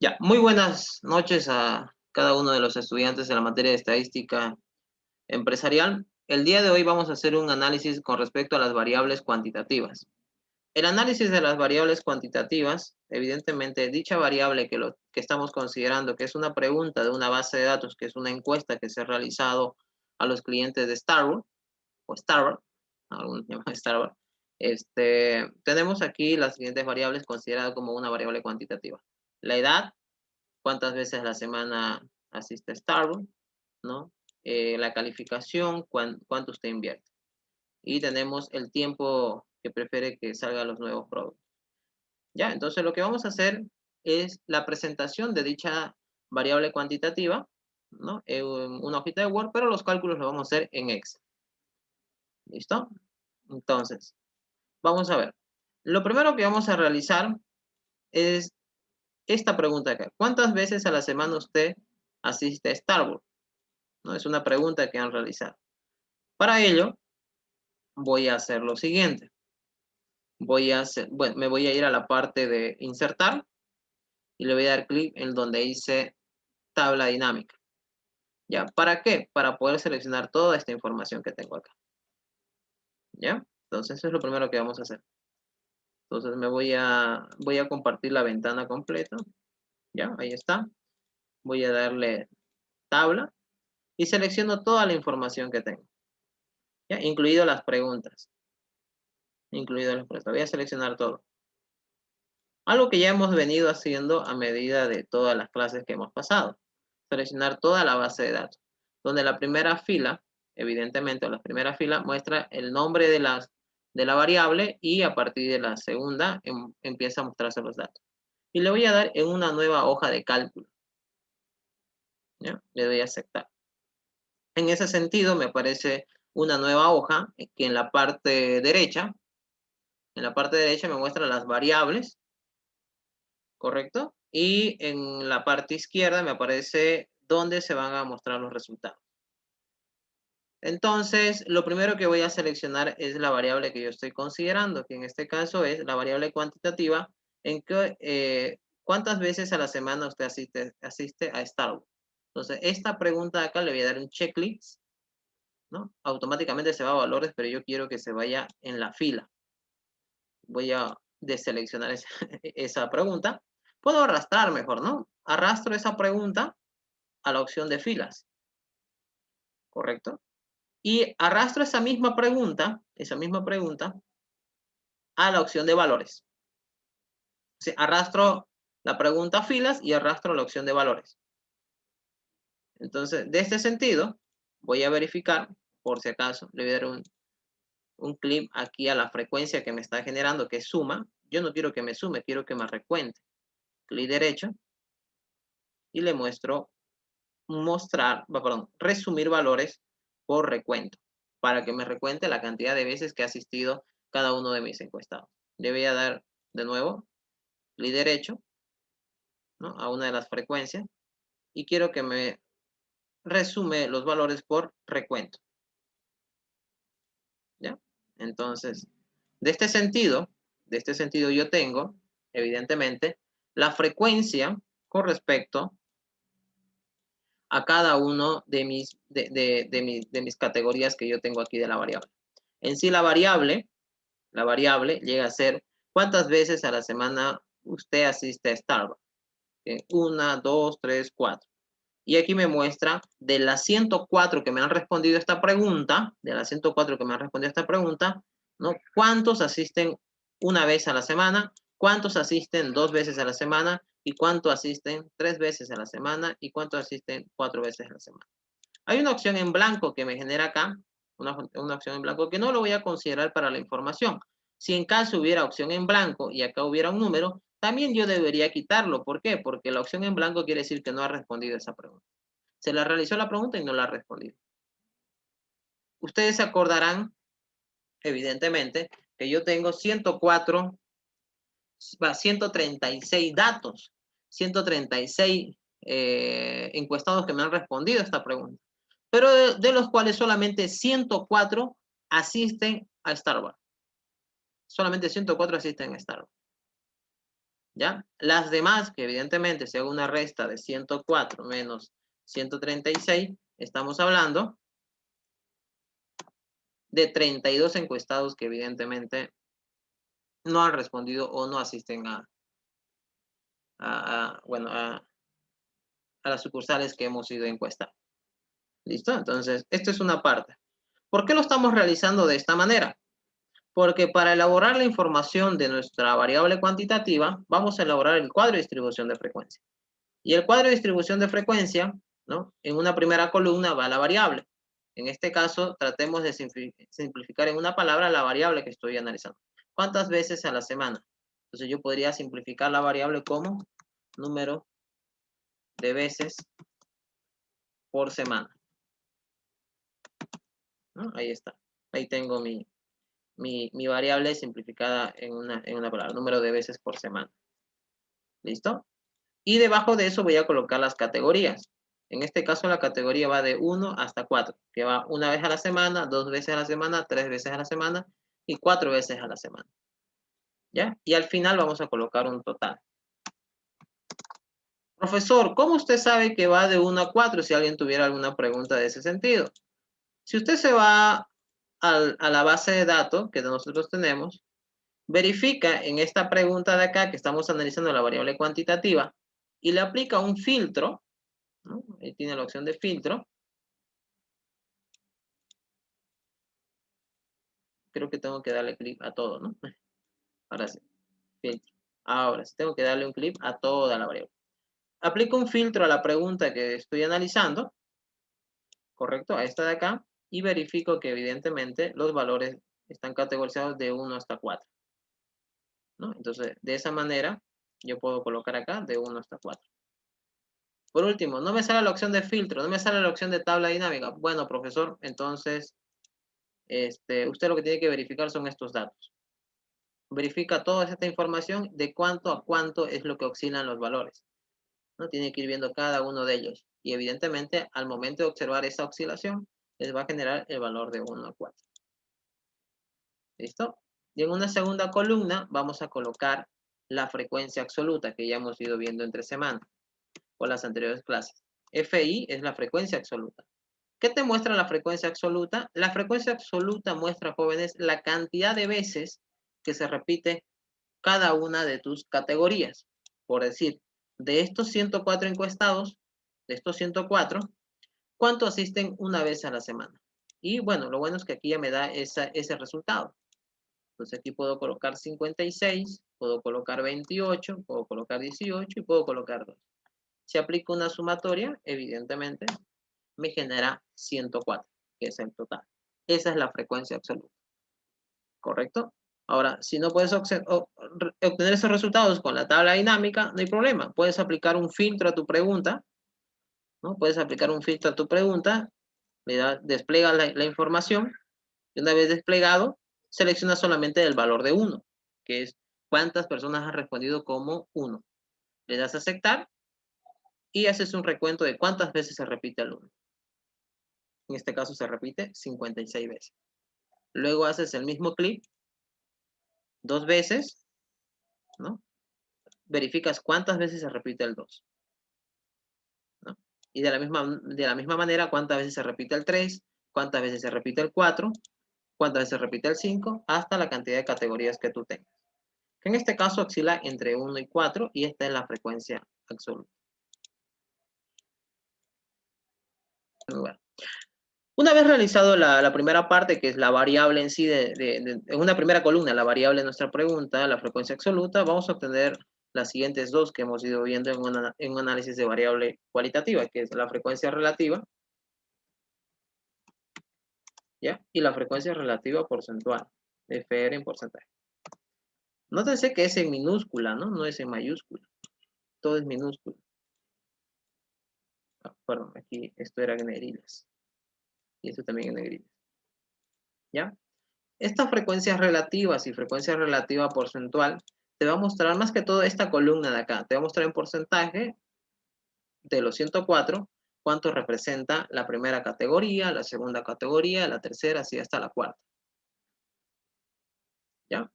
Ya, muy buenas noches a cada uno de los estudiantes de la materia de estadística empresarial. El día de hoy vamos a hacer un análisis con respecto a las variables cuantitativas. El análisis de las variables cuantitativas, evidentemente, dicha variable que estamos considerando que es una pregunta de una base de datos, que es una encuesta que se ha realizado a los clientes de Starbucks o Starbucks, algunos llaman Starbucks, tenemos aquí las siguientes variables consideradas como una variable cuantitativa. La edad, cuántas veces a la semana asiste a Starbucks, ¿no? La calificación, cuánto usted invierte. Y tenemos el tiempo que prefiere que salgan los nuevos productos. Ya, entonces lo que vamos a hacer es la presentación de dicha variable cuantitativa, ¿no? En una hojita de Word, pero los cálculos los vamos a hacer en Excel. ¿Listo? Entonces, vamos a ver. Lo primero que vamos a realizar es esta pregunta acá. ¿Cuántas veces a la semana usted asiste a Starbucks? ¿No? Es una pregunta que han realizado. Para ello, voy a hacer lo siguiente. Me voy a ir a la parte de insertar y le voy a dar clic en donde dice tabla dinámica. ¿Ya? ¿Para qué? Para poder seleccionar toda esta información que tengo acá. ¿Ya? Entonces, eso es lo primero que vamos a hacer. Entonces, voy a compartir la ventana completa. ¿Ya? Ahí está. Voy a darle tabla y selecciono toda la información que tengo. ¿Ya? Incluido las preguntas. Voy a seleccionar todo. Algo que ya hemos venido haciendo a medida de todas las clases que hemos pasado. Seleccionar toda la base de datos, donde la primera fila, evidentemente, la primera fila muestra el nombre de la variable y a partir de la segunda empieza a mostrarse los datos. Y le voy a dar en una nueva hoja de cálculo. ¿Ya? Le doy a aceptar. En ese sentido, me aparece una nueva hoja que en la parte derecha me muestra las variables, ¿correcto? Y en la parte izquierda me aparece dónde se van a mostrar los resultados. Entonces, lo primero que voy a seleccionar es la variable que yo estoy considerando, que en este caso es la variable cuantitativa, en que cuántas veces a la semana usted asiste a Starbucks. Entonces, esta pregunta de acá le voy a dar un checklist, ¿no? Automáticamente se va a valores, pero yo quiero que se vaya en la fila. Voy a deseleccionar esa pregunta. Puedo arrastrar mejor, ¿no? Arrastro esa pregunta a la opción de filas, ¿correcto? Y arrastro esa misma pregunta a la opción de valores. O sea, arrastro la pregunta a filas y arrastro la opción de valores. Entonces, de este sentido, voy a verificar, por si acaso, le voy a dar un clic aquí a la frecuencia que me está generando, que es suma. Yo no quiero que me sume, quiero que me recuente. Clic derecho y le muestro resumir valores por recuento, para que me recuente la cantidad de veces que ha asistido cada uno de mis encuestados. Le voy a dar de nuevo clic derecho, ¿no? A una de las frecuencias y quiero que me resume los valores por recuento. ¿Ya? Entonces, de este sentido yo tengo, evidentemente, la frecuencia con respecto a cada uno de mis categorías que yo tengo aquí de la variable. En sí, la variable llega a ser cuántas veces a la semana usted asiste a Starbucks. Una, dos, tres, cuatro. Y aquí me muestra de las 104 que me han respondido esta pregunta, ¿no? ¿Cuántos asisten una vez a la semana? ¿Cuántos asisten dos veces a la semana? ¿Y cuántos asisten tres veces a la semana? ¿Y cuántos asisten cuatro veces a la semana? Hay una opción en blanco que me genera acá, una opción en blanco que no lo voy a considerar para la información. Si en caso hubiera opción en blanco y acá hubiera un número, también yo debería quitarlo. ¿Por qué? Porque la opción en blanco quiere decir que no ha respondido esa pregunta. Se le realizó la pregunta y no la ha respondido. Ustedes se acordarán, evidentemente, que yo tengo 136 datos, 136 encuestados que me han respondido a esta pregunta, pero de los cuales solamente 104 asisten a Starbucks. Solamente 104 asisten a Starbucks. ¿ya? Las demás, que evidentemente si hago una resta de 104 menos 136, estamos hablando de 32 encuestados que evidentemente no han respondido o no asisten bueno, a las sucursales que hemos ido a encuestar. ¿Listo? Entonces, esto es una parte. ¿Por qué lo estamos realizando de esta manera? Porque para elaborar la información de nuestra variable cuantitativa, vamos a elaborar el cuadro de distribución de frecuencia. Y el cuadro de distribución de frecuencia, ¿no? En una primera columna va la variable. En este caso, tratemos de simplificar en una palabra la variable que estoy analizando. ¿Cuántas veces a la semana? Entonces yo podría simplificar la variable como número de veces por semana, ¿no? Ahí está. Ahí tengo mi variable simplificada en una palabra, número de veces por semana. ¿Listo? Y debajo de eso voy a colocar las categorías. En este caso la categoría va de 1 hasta 4, que va una vez a la semana, 2 veces a la semana, 3 veces a la semana y 4 veces a la semana. ¿Ya? Y al final vamos a colocar un total. Profesor, ¿cómo usted sabe que va de 1 a 4 si alguien tuviera alguna pregunta de ese sentido? Si usted se va a la base de datos que nosotros tenemos, verifica en esta pregunta de acá que estamos analizando la variable cuantitativa y le aplica un filtro, ¿no? Ahí tiene la opción de filtro. Creo que tengo que darle clic a todo, ¿no? Ahora sí, filtro. Ahora sí, tengo que darle un clic a toda la variable. Aplico un filtro a la pregunta que estoy analizando, correcto, a esta de acá, y verifico que evidentemente los valores están categorizados de 1 hasta 4, ¿no? Entonces, de esa manera, yo puedo colocar acá de 1 hasta 4. Por último, no me sale la opción de filtro, no me sale la opción de tabla dinámica. Bueno, profesor, entonces, usted lo que tiene que verificar son estos datos. Verifica toda esta información de cuánto a cuánto es lo que oscilan los valores, ¿no? Tiene que ir viendo cada uno de ellos. Y evidentemente, al momento de observar esa oscilación, les va a generar el valor de 1 a 4. ¿Listo? Y en una segunda columna vamos a colocar la frecuencia absoluta que ya hemos ido viendo entre semana o las anteriores clases. FI es la frecuencia absoluta. ¿Qué te muestra la frecuencia absoluta? La frecuencia absoluta muestra, jóvenes, la cantidad de veces que se repite cada una de tus categorías. Por decir, de estos 104 encuestados, de estos 104, ¿cuánto asisten una vez a la semana? Y bueno, lo bueno es que aquí ya me da ese resultado. Entonces aquí puedo colocar 56, puedo colocar 28, puedo colocar 18 y puedo colocar 2. Si aplico una sumatoria, evidentemente me genera 104, que es el total. Esa es la frecuencia absoluta. ¿Correcto? Ahora, si no puedes obtener esos resultados con la tabla dinámica, no hay problema. Puedes aplicar un filtro a tu pregunta, ¿no? Puedes aplicar un filtro a tu pregunta, despliega la información, y una vez desplegado, selecciona solamente el valor de 1, que es cuántas personas han respondido como 1. Le das a aceptar y haces un recuento de cuántas veces se repite el 1. En este caso se repite 56 veces. Luego haces el mismo clic 2 veces, ¿no? Verificas cuántas veces se repite el 2, ¿no? Y de la misma manera, cuántas veces se repite el 3, cuántas veces se repite el 4, cuántas veces se repite el 5, hasta la cantidad de categorías que tú tengas. Que en este caso oscila entre 1 y 4 y esta es la frecuencia absoluta. Bueno, una vez realizado la primera parte, que es la variable en sí, en una primera columna, la variable de nuestra pregunta, la frecuencia absoluta, vamos a obtener las siguientes dos que hemos ido viendo en un análisis de variable cualitativa, que es la frecuencia relativa, ¿ya? Y la frecuencia relativa porcentual, FR en porcentaje. Nótense que es en minúscula, ¿no? No es en mayúscula. Todo es minúscula. Perdón, aquí esto era en negritas. Y esto también en negritas. ¿Ya? Estas frecuencias relativas y frecuencia relativa porcentual te va a mostrar más que todo esta columna de acá. Te va a mostrar en porcentaje de los 104 cuánto representa la primera categoría, la segunda categoría, la tercera, así hasta la cuarta. ¿Ya?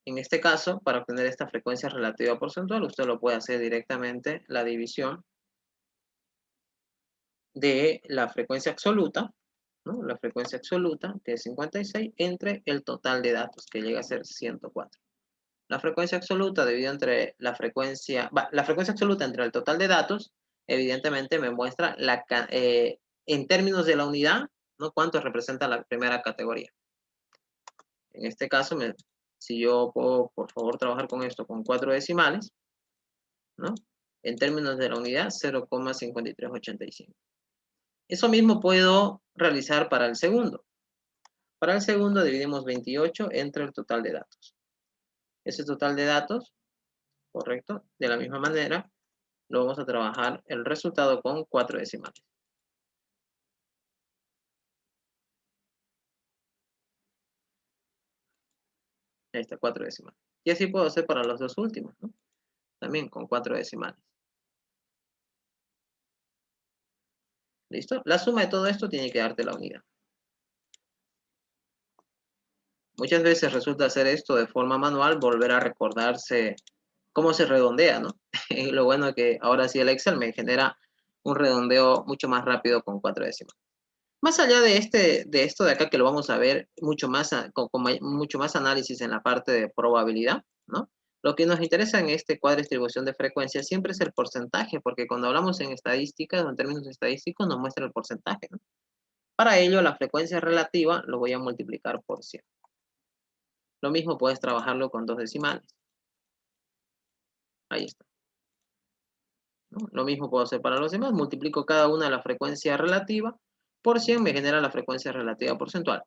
En este caso, para obtener esta frecuencia relativa porcentual, usted lo puede hacer directamente la división de la frecuencia absoluta, ¿no? La frecuencia absoluta, que es 56, entre el total de datos, que llega a ser 104. La frecuencia absoluta dividida entre la frecuencia absoluta entre el total de datos, evidentemente me muestra en términos de la unidad, ¿no? Cuánto representa la primera categoría. En este caso, si yo puedo, por favor, trabajar con esto con 4 decimales, ¿no? En términos de la unidad, 0,5385. Eso mismo puedo realizar para el segundo. Para el segundo dividimos 28 entre el total de datos. Ese total de datos, correcto, de la misma manera, lo vamos a trabajar el resultado con 4 decimales. Ahí está, 4 decimales. Y así puedo hacer para los dos últimos, ¿no? También con 4 decimales. ¿Listo? La suma de todo esto tiene que darte la unidad. Muchas veces resulta hacer esto de forma manual, volver a recordarse cómo se redondea, ¿no? Lo bueno es que ahora sí el Excel me genera un redondeo mucho más rápido con 4 decimales. Más allá de esto de acá, que lo vamos a ver mucho más, con mucho más análisis en la parte de probabilidad, ¿no? Lo que nos interesa en este cuadro de distribución de frecuencia siempre es el porcentaje, porque cuando hablamos en estadística, o en términos estadísticos, nos muestra el porcentaje, ¿no? Para ello, la frecuencia relativa lo voy a multiplicar por 100. Lo mismo puedes trabajarlo con 2 decimales. Ahí está, ¿no? Lo mismo puedo hacer para los demás. Multiplico cada una de la frecuencia relativa por 100, me genera la frecuencia relativa porcentual.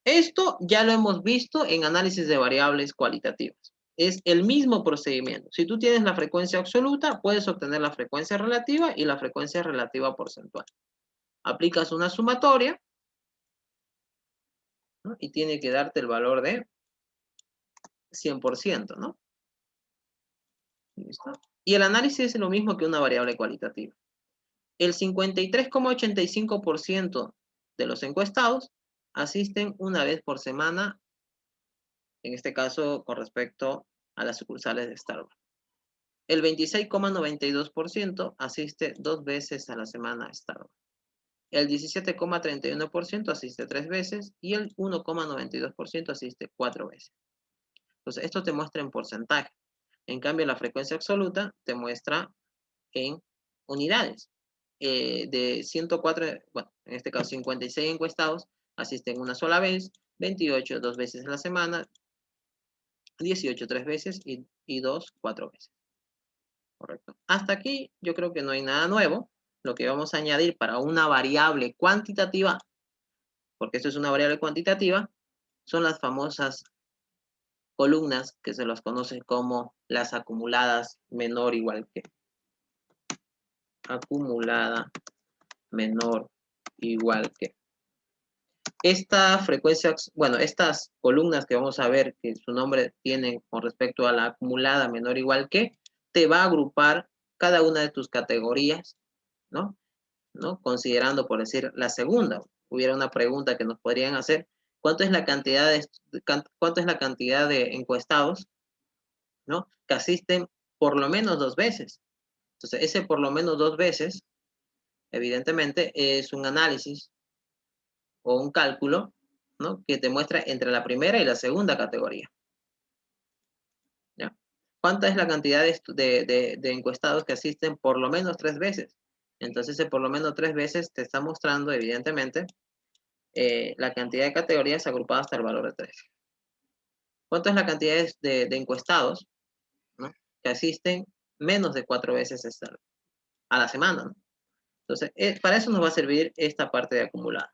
Esto ya lo hemos visto en análisis de variables cualitativas. Es el mismo procedimiento. Si tú tienes la frecuencia absoluta, puedes obtener la frecuencia relativa y la frecuencia relativa porcentual. Aplicas una sumatoria, ¿no? Y tiene que darte el valor de 100%, ¿no? ¿Listo? Y el análisis es lo mismo que una variable cualitativa. El 53,85% de los encuestados asisten una vez por semana, en este caso con respecto a las sucursales de Starbucks. El 26,92% asiste 2 veces a la semana a Starbucks. El 17,31% asiste 3 veces y el 1,92% asiste 4 veces. Entonces, esto te muestra en porcentaje. En cambio, la frecuencia absoluta te muestra en unidades. De 104, bueno, en este caso 56 encuestados asisten una sola vez, 28 2 veces a la semana, 18 3 veces y 2 4 veces. Correcto. Hasta aquí yo creo que no hay nada nuevo. Lo que vamos a añadir para una variable cuantitativa, porque esto es una variable cuantitativa, son las famosas columnas que se las conoce como las acumuladas menor o igual que. Acumulada menor o igual que. Esta frecuencia, bueno, estas columnas que vamos a ver que su nombre tienen con respecto a la acumulada menor o igual que, te va a agrupar cada una de tus categorías, ¿no? Considerando, por decir, la segunda. Hubiera una pregunta que nos podrían hacer: ¿cuánto es la cantidad de encuestados, ¿no? Que asisten por lo menos 2 veces? Entonces, ese por lo menos 2 veces, evidentemente, es un análisis o un cálculo, ¿no? Que te muestra entre la primera y la segunda categoría. ¿Ya? ¿Cuánta es la cantidad de encuestados que asisten por lo menos 3 veces? Entonces, por lo menos 3 veces te está mostrando, evidentemente, la cantidad de categorías agrupadas hasta el valor de 3. ¿Cuánto es la cantidad de encuestados, ¿no? Que asisten menos de 4 veces a la semana, ¿no? Entonces, para eso nos va a servir esta parte de acumulada.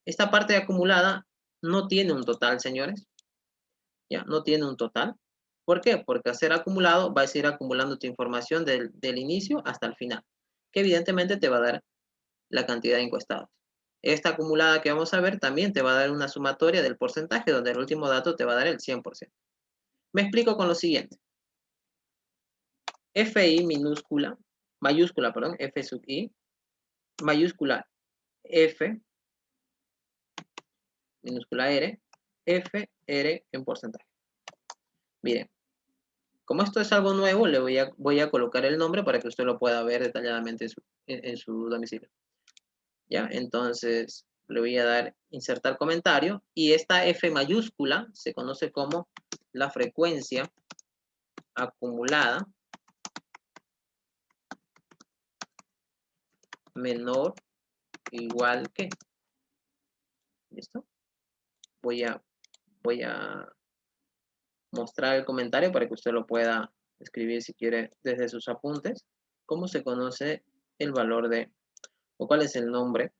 Esta parte de acumulada no tiene un total, señores. Ya, no tiene un total. ¿Por qué? Porque al ser acumulado, vas a ir acumulando tu información del inicio hasta el final, que evidentemente te va a dar la cantidad de encuestados. Esta acumulada que vamos a ver también te va a dar una sumatoria del porcentaje, donde el último dato te va a dar el 100%. Me explico con lo siguiente. FI mayúscula, perdón, F sub I, mayúscula F, minúscula R, F, R en porcentaje. Miren, como esto es algo nuevo, le voy a colocar el nombre para que usted lo pueda ver detalladamente en su domicilio. ¿Ya? Entonces, le voy a dar insertar comentario y esta F mayúscula se conoce como la frecuencia acumulada menor igual que. ¿Listo? Voy a mostrar el comentario para que usted lo pueda escribir si quiere desde sus apuntes. ¿Cómo se conoce el valor de, o cuál es el nombre?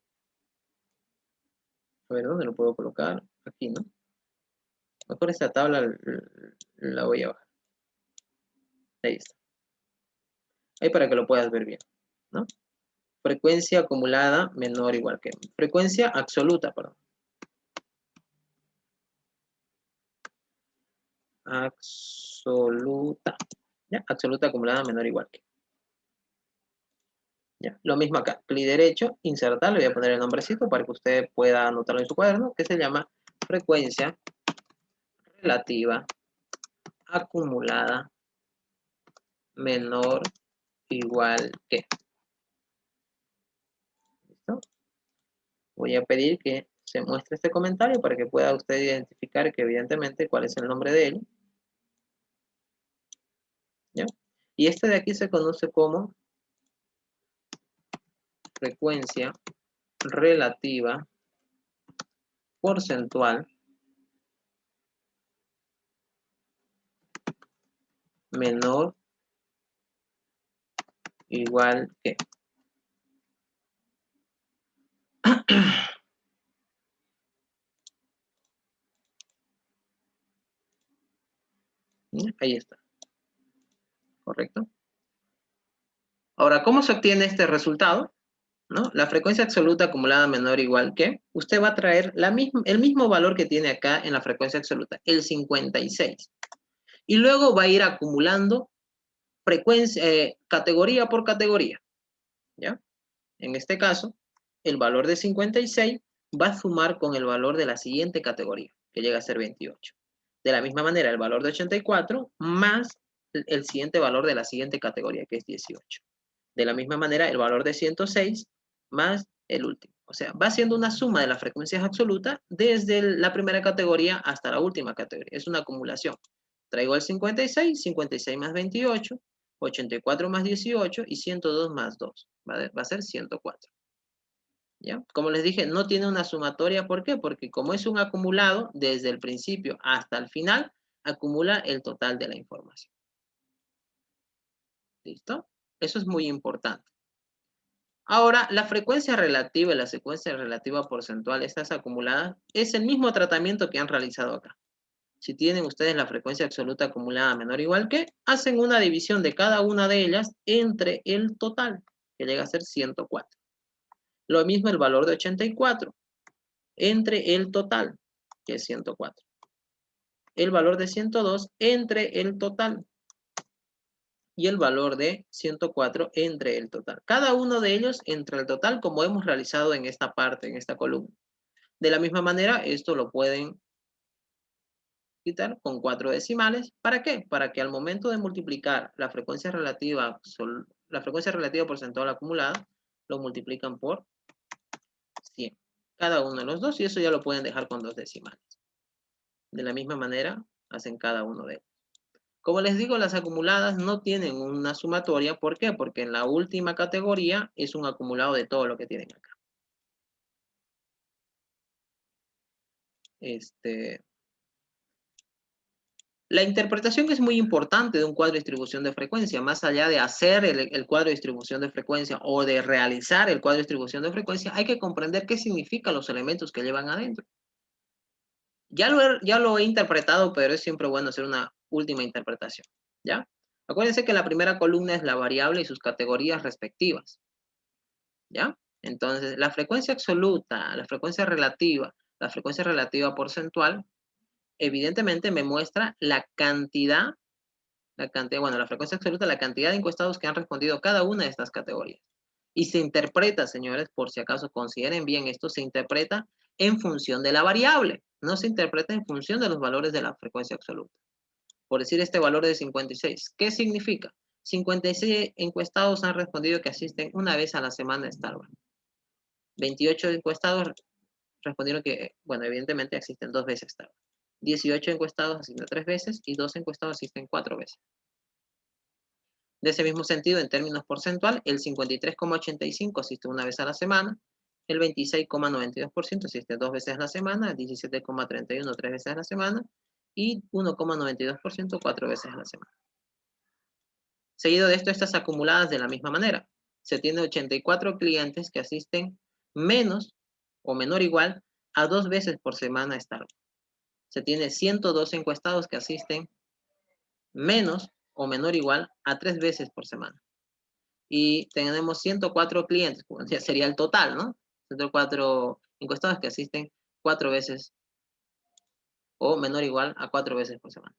A ver, ¿dónde lo puedo colocar? Aquí, ¿no? Mejor esta tabla la voy a bajar. Ahí está. Ahí para que lo puedas ver bien, ¿no? Frecuencia acumulada menor o igual que. Frecuencia absoluta, perdón. Absoluta. ¿Ya? Absoluta acumulada menor o igual que. ¿Ya? Lo mismo acá. Clic derecho, insertar. Le voy a poner el nombrecito para que usted pueda anotarlo en su cuaderno, que se llama frecuencia relativa acumulada menor o igual que. ¿Listo? Voy a pedir que se muestre este comentario para que pueda usted identificar que evidentemente cuál es el nombre de él. ¿Ya? Y este de aquí se conoce como frecuencia relativa porcentual menor igual que. Ahí está. ¿Correcto? Ahora, ¿cómo se obtiene este resultado? ¿No? La frecuencia absoluta acumulada menor o igual que, usted va a traer el mismo valor que tiene acá en la frecuencia absoluta, el 56. Y luego va a ir acumulando frecuencia, categoría por categoría. ¿Ya? En este caso, el valor de 56 va a sumar con el valor de la siguiente categoría, que llega a ser 28. De la misma manera, el valor de 84 más el siguiente valor de la siguiente categoría, que es 18. De la misma manera, el valor de 106 más el último. O sea, va siendo una suma de las frecuencias absolutas desde la primera categoría hasta la última categoría. Es una acumulación. Traigo el 56, 56 más 28, 84 más 18 y 102 más 2. Va a ser 104. ¿Ya? Como les dije, no tiene una sumatoria. ¿Por qué? Porque como es un acumulado, desde el principio hasta el final, acumula el total de la información. ¿Listo? Eso es muy importante. Ahora, la frecuencia relativa y la secuencia relativa porcentual, estas acumuladas, es el mismo tratamiento que han realizado acá. Si tienen ustedes la frecuencia absoluta acumulada menor o igual que, hacen una división de cada una de ellas entre el total, que llega a ser 104. Lo mismo el valor de 84 entre el total, que es 104. El valor de 102 entre el total, y el valor de 104 entre el total. Cada uno de ellos entre el total, como hemos realizado en esta parte, en esta columna. De la misma manera, esto lo pueden quitar con 4 decimales. ¿Para qué? Para que al momento de multiplicar la frecuencia relativa porcentual acumulada, lo multiplican por 100. Cada uno de los dos, y eso ya lo pueden dejar con 2 decimales. De la misma manera, hacen cada uno de ellos. Como les digo, las acumuladas no tienen una sumatoria. ¿Por qué? Porque en la última categoría es un acumulado de todo lo que tienen acá. La interpretación es muy importante de un cuadro de distribución de frecuencia. Más allá de hacer el cuadro de distribución de frecuencia o de realizar el cuadro de distribución de frecuencia, hay que comprender qué significan los elementos que llevan adentro. Ya lo he interpretado, pero es siempre bueno hacer una última interpretación. ¿Ya? Acuérdense que la primera columna es la variable y sus categorías respectivas. ¿Ya? Entonces, la frecuencia absoluta, la frecuencia relativa porcentual, evidentemente me muestra la frecuencia absoluta, la cantidad de encuestados que han respondido cada una de estas categorías. Y se interpreta, señores, por si acaso consideren bien esto, se interpreta en función de la variable, no se interpreta en función de los valores de la frecuencia absoluta. Por decir este valor de 56. ¿Qué significa? 56 encuestados han respondido que asisten una vez a la semana a Starbucks. 28 encuestados respondieron que, bueno, evidentemente asisten 2 veces a Starbucks. 18 encuestados asisten 3 veces y 2 encuestados asisten 4 veces. De ese mismo sentido, en términos porcentual, el 53,85 asiste una vez a la semana, el 26,92% asiste 2 veces a la semana, 17,31 3 veces a la semana y 1,92% 4 veces a la semana. Seguido de esto, estas acumuladas de la misma manera. Se tiene 84 clientes que asisten menos o menor igual a 2 veces por semana a Starbucks. Se tiene 102 encuestados que asisten menos o menor igual a 3 veces por semana. Y tenemos 104 clientes, ya sería el total, ¿no? 104 encuestados que asisten 4 veces o menor o igual a 4 veces por semana.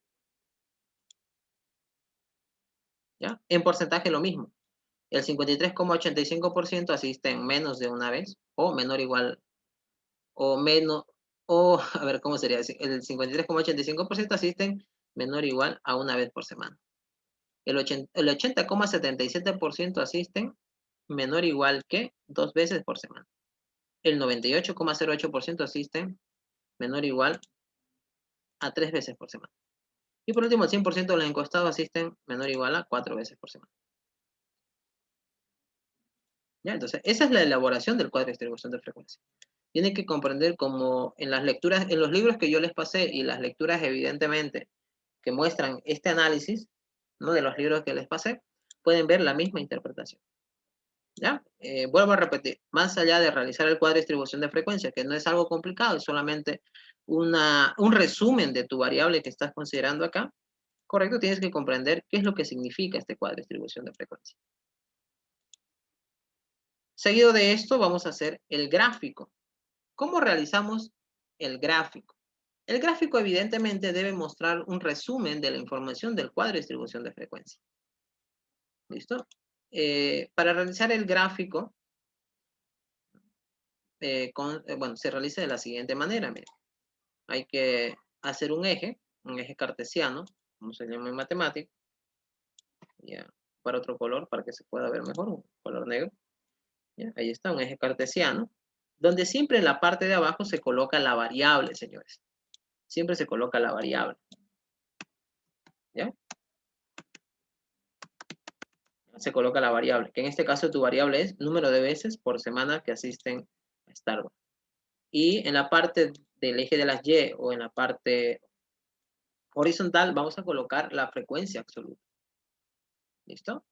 ¿Ya? En porcentaje lo mismo. El 53,85% asisten menos de una vez o menor o igual o menos, o a ver, ¿cómo sería? El 53,85% asisten menor o igual a una vez por semana. El 80,77% asisten menor o igual que 2 veces por semana. El 98,08% asisten menor o igual a 3 veces por semana. Y por último, el 100% de los encuestados asisten menor o igual a 4 veces por semana. ¿Ya? Entonces, esa es la elaboración del cuadro de distribución de frecuencia. Tienen que comprender como en las lecturas, en los libros que yo les pasé y las lecturas evidentemente que muestran este análisis, ¿no? De los libros que les pasé, pueden ver la misma interpretación. ¿Ya? Vuelvo a repetir, más allá de realizar el cuadro de distribución de frecuencia, que no es algo complicado, es solamente un resumen de tu variable que estás considerando acá, correcto, tienes que comprender qué es lo que significa este cuadro de distribución de frecuencia. Seguido de esto, vamos a hacer el gráfico. ¿Cómo realizamos el gráfico? El gráfico evidentemente debe mostrar un resumen de la información del cuadro de distribución de frecuencia. ¿Listo? Para realizar el gráfico, bueno, se realiza de la siguiente manera. Mira. Hay que hacer un eje cartesiano, como se llama en matemática, ya, para otro color, para que se pueda ver mejor, un color negro. ¿Ya? Ahí está, un eje cartesiano, donde siempre en la parte de abajo se coloca la variable, señores. Siempre se coloca la variable. ¿Ya? Se coloca la variable, que en este caso tu variable es número de veces por semana que asisten a Starbucks. Y en la parte del eje de las Y o en la parte horizontal vamos a colocar la frecuencia absoluta. ¿Listo?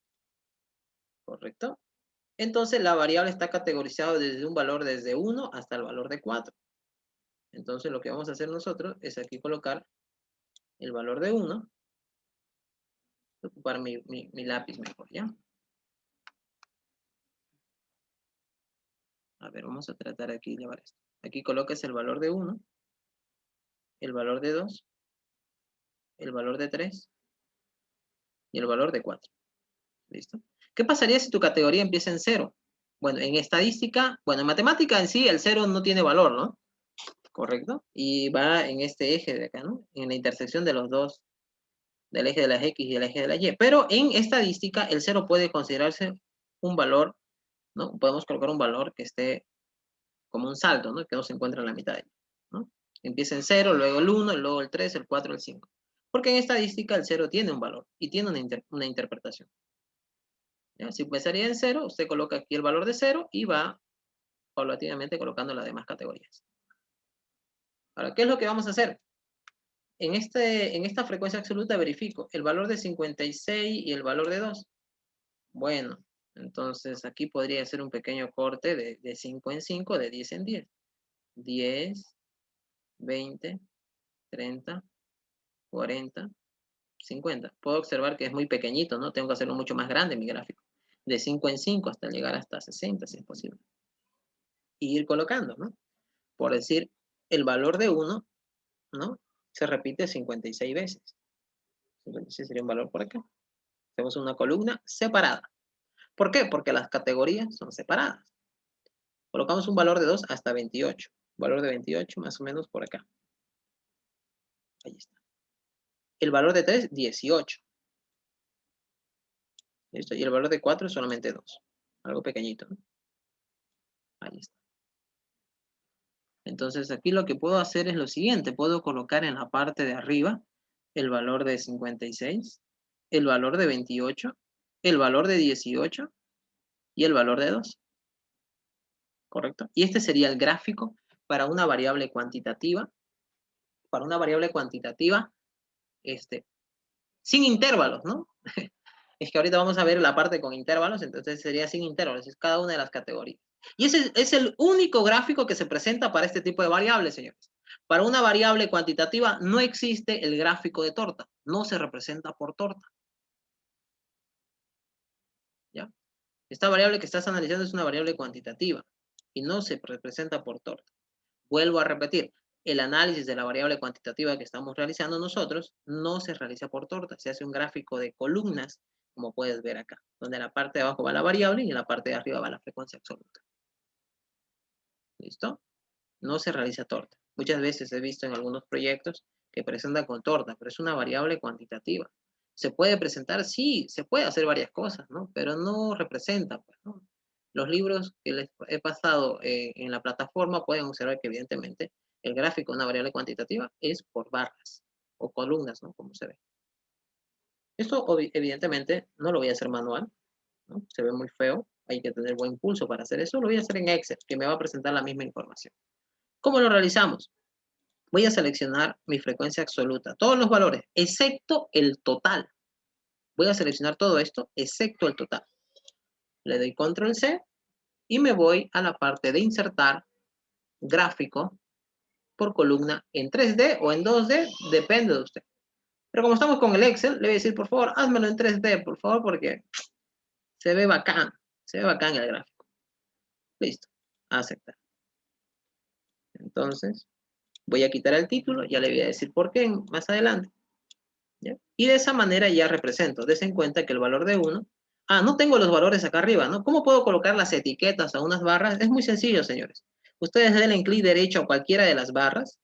¿Correcto? Entonces la variable está categorizada desde un valor desde 1 hasta el valor de 4. Entonces lo que vamos a hacer nosotros es aquí colocar el valor de 1. Voy a ocupar mi lápiz mejor, ¿ya? A ver, vamos a tratar aquí de llevar esto. Aquí colocas el valor de 1, el valor de 2, el valor de 3 y el valor de 4. ¿Listo? ¿Qué pasaría si tu categoría empieza en 0? Bueno, en estadística, bueno, en matemática en sí el 0 no tiene valor, ¿no? ¿Correcto? Y va en este eje de acá, ¿no? En la intersección de los dos, del eje de las X y del eje de la Y. Pero en estadística el 0 puede considerarse un valor, ¿no? Podemos colocar un valor que esté como un salto, ¿no? Que no se encuentra en la mitad de ella, ¿no? Empieza en 0, luego el 1, luego el 3, el 4, el 5. Porque en estadística el 0 tiene un valor y tiene una interpretación. ¿Ya? Si empezaría en 0, usted coloca aquí el valor de 0 y va paulatinamente colocando las demás categorías. Ahora, ¿qué es lo que vamos a hacer? En esta frecuencia absoluta verifico el valor de 56 y el valor de 2. Bueno, entonces aquí podría ser un pequeño corte de 5 en 5, de 10 en 10. 10, 20, 30, 40, 50. Puedo observar que es muy pequeñito, ¿no? Tengo que hacerlo mucho más grande mi gráfico. De 5 en 5 hasta llegar hasta 60, si es posible. Y ir colocando, ¿no? Por decir, el valor de 1, ¿no? Se repite 56 veces. 56 sería un valor por acá. Hacemos una columna separada. ¿Por qué? Porque las categorías son separadas. Colocamos un valor de 2 hasta 28. Valor de 28 más o menos por acá. Ahí está. El valor de 3, 18. ¿Listo? Y el valor de 4 es solamente 2. Algo pequeñito, ¿no? Ahí está. Entonces aquí lo que puedo hacer es lo siguiente. Puedo colocar en la parte de arriba el valor de 56, el valor de 28, el valor de 18 y el valor de 2. ¿Correcto? Y este sería el gráfico para una variable cuantitativa. Para una variable cuantitativa, sin intervalos, ¿no? Es que ahorita vamos a ver la parte con intervalos, entonces sería sin intervalos, es cada una de las categorías. Y ese es el único gráfico que se presenta para este tipo de variables, señores. Para una variable cuantitativa no existe el gráfico de torta, no se representa por torta. ¿Ya? Esta variable que estás analizando es una variable cuantitativa y no se representa por torta. Vuelvo a repetir, el análisis de la variable cuantitativa que estamos realizando nosotros no se realiza por torta, se hace un gráfico de columnas, como puedes ver acá, donde en la parte de abajo va la variable y en la parte de arriba va la frecuencia absoluta. ¿Listo? No se realiza torta. Muchas veces he visto en algunos proyectos que presentan con torta, pero es una variable cuantitativa. ¿Se puede presentar? Sí, se puede hacer varias cosas, ¿no? Pero no representa, pues, ¿no? Los libros que les he pasado en la plataforma pueden observar que evidentemente el gráfico de una variable cuantitativa es por barras o columnas, ¿no? Como se ve. Esto evidentemente no lo voy a hacer manual, ¿no? Se ve muy feo, hay que tener buen pulso para hacer eso. Lo voy a hacer en Excel, que me va a presentar la misma información. ¿Cómo lo realizamos? Voy a seleccionar mi frecuencia absoluta, todos los valores, excepto el total. Voy a seleccionar todo esto, excepto el total. Le doy Control C y me voy a la parte de insertar gráfico por columna en 3D o en 2D, depende de usted. Pero como estamos con el Excel, le voy a decir, por favor, házmelo en 3D, por favor, porque se ve bacán el gráfico. Listo, aceptar. Entonces, voy a quitar el título, ya le voy a decir por qué más adelante. ¿Ya? Y de esa manera ya represento. Des en cuenta que el valor de 1, no tengo los valores acá arriba, ¿no? ¿Cómo puedo colocar las etiquetas a unas barras? Es muy sencillo, señores. Ustedes denle clic derecho a cualquiera de las barras,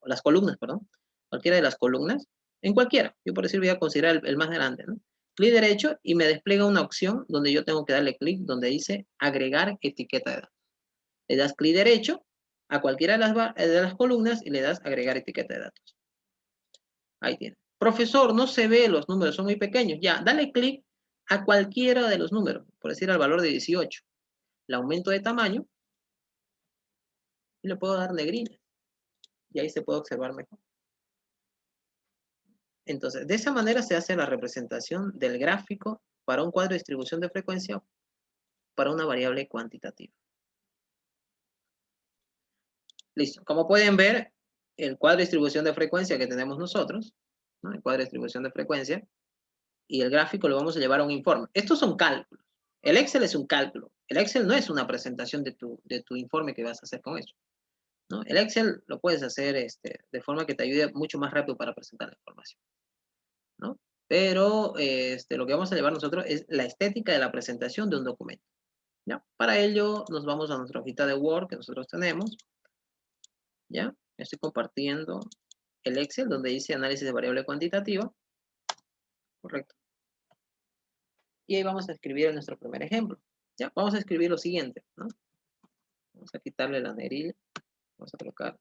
o las columnas, perdón, cualquiera de las columnas, en cualquiera. Yo por decir voy a considerar el más grande, ¿no? Clic derecho y me despliega una opción donde yo tengo que darle clic donde dice agregar etiqueta de datos. Le das clic derecho a cualquiera de las columnas y le das agregar etiqueta de datos. Ahí tiene. Profesor, no se ve, los números son muy pequeños. Ya, dale clic a cualquiera de los números, por decir al valor de 18. Le aumento de tamaño y le puedo dar negrina. Y ahí se puede observar mejor. Entonces, de esa manera se hace la representación del gráfico para un cuadro de distribución de frecuencia para una variable cuantitativa. Listo. Como pueden ver, el cuadro de distribución de frecuencia que tenemos nosotros, ¿no? El cuadro de distribución de frecuencia, y el gráfico lo vamos a llevar a un informe. Estos son cálculos. El Excel es un cálculo. El Excel no es una presentación de tu informe que vas a hacer con eso, ¿no? El Excel lo puedes hacer de forma que te ayude mucho más rápido para presentar la información, ¿no? Pero lo que vamos a llevar nosotros es la estética de la presentación de un documento, ¿ya? Para ello nos vamos a nuestra hojita de Word que nosotros tenemos, ¿ya? Estoy compartiendo el Excel donde dice análisis de variable cuantitativa, correcto. Y ahí vamos a escribir nuestro primer ejemplo. ¿Ya? Vamos a escribir lo siguiente, ¿no? Vamos a quitarle la negrilla. Vamos a colocar.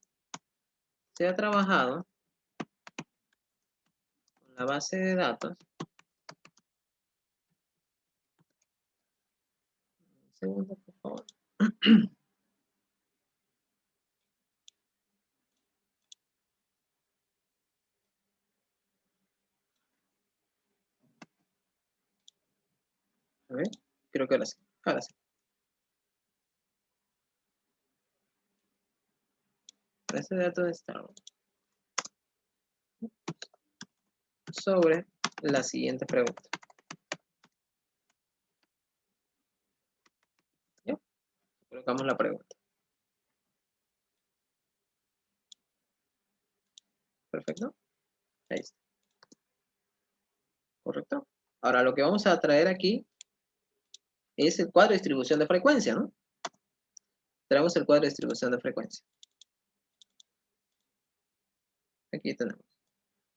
Se ha trabajado con la base de datos. Un segundo, por favor. A ver, creo que ahora sí. Ahora sí. Base de datos está sobre la siguiente pregunta. ¿Ya? Colocamos la pregunta. Perfecto. Ahí está. Correcto. Ahora lo que vamos a traer aquí es el cuadro de distribución de frecuencia, ¿no? Traemos el cuadro de distribución de frecuencia. Aquí tenemos.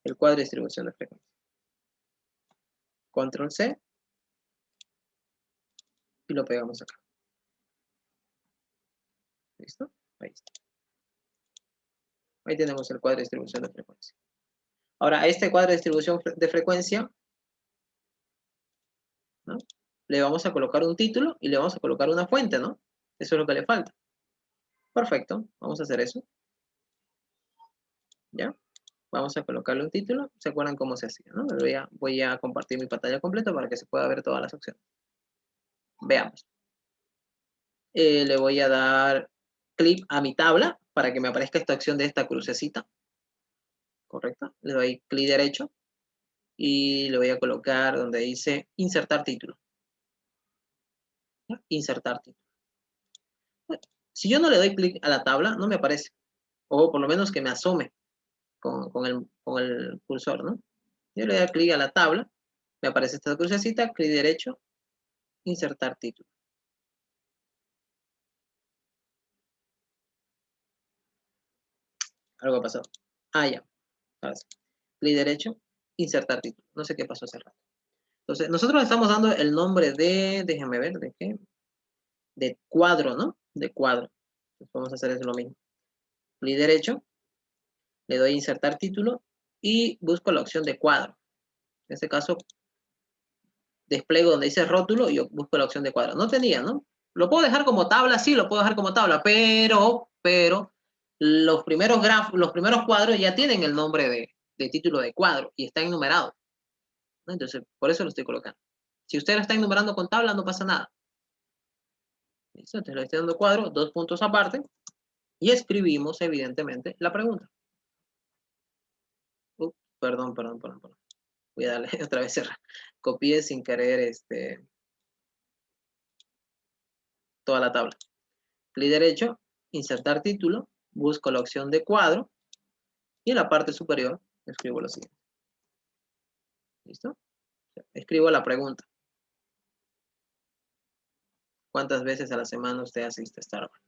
el cuadro de distribución de frecuencia. Control C y lo pegamos acá. ¿Listo? Ahí está. Ahí tenemos el cuadro de distribución de frecuencia. Ahora, a este cuadro de distribución de frecuencia, ¿no?, le vamos a colocar un título y le vamos a colocar una fuente, ¿no? Eso es lo que le falta. Perfecto, vamos a hacer eso. ¿Ya? Vamos a colocarle un título. ¿Se acuerdan cómo se hacía, no? Voy a compartir mi pantalla completa para que se pueda ver todas las opciones. Veamos. Le voy a dar clic a mi tabla para que me aparezca esta opción de esta crucecita. ¿Correcto? Le doy clic derecho y le voy a colocar donde dice insertar título. ¿Ya? Insertar título. Si yo no le doy clic a la tabla, no me aparece. O por lo menos que me asome con el cursor, ¿no? Yo le doy clic a la tabla, me aparece esta crucecita, clic derecho, insertar título. Algo ha pasado. Ah, ya. Ahora sí. Clic derecho, insertar título. No sé qué pasó hace rato. Entonces, nosotros estamos dando el nombre de, déjame ver, ¿de qué? De cuadro, ¿no? De cuadro. Entonces, vamos a hacer eso lo mismo. Clic derecho, le doy insertar título y busco la opción de cuadro. En este caso, despliego donde dice rótulo y yo busco la opción de cuadro. No tenía, ¿no? Lo puedo dejar como tabla, sí, lo puedo dejar como tabla, pero los primeros cuadros ya tienen el nombre de título de cuadro y está enumerado, ¿no? Entonces, por eso lo estoy colocando. Si usted lo está enumerando con tabla, no pasa nada. ¿Listo? Entonces le estoy dando cuadro, 2 puntos aparte, y escribimos, evidentemente, la pregunta. Perdón. Voy a darle otra vez cerrar. Copié sin querer toda la tabla. Clic derecho, insertar título, busco la opción de cuadro, y en la parte superior escribo lo siguiente. ¿Listo? Escribo la pregunta. ¿Cuántas veces a la semana usted asiste a Starbucks?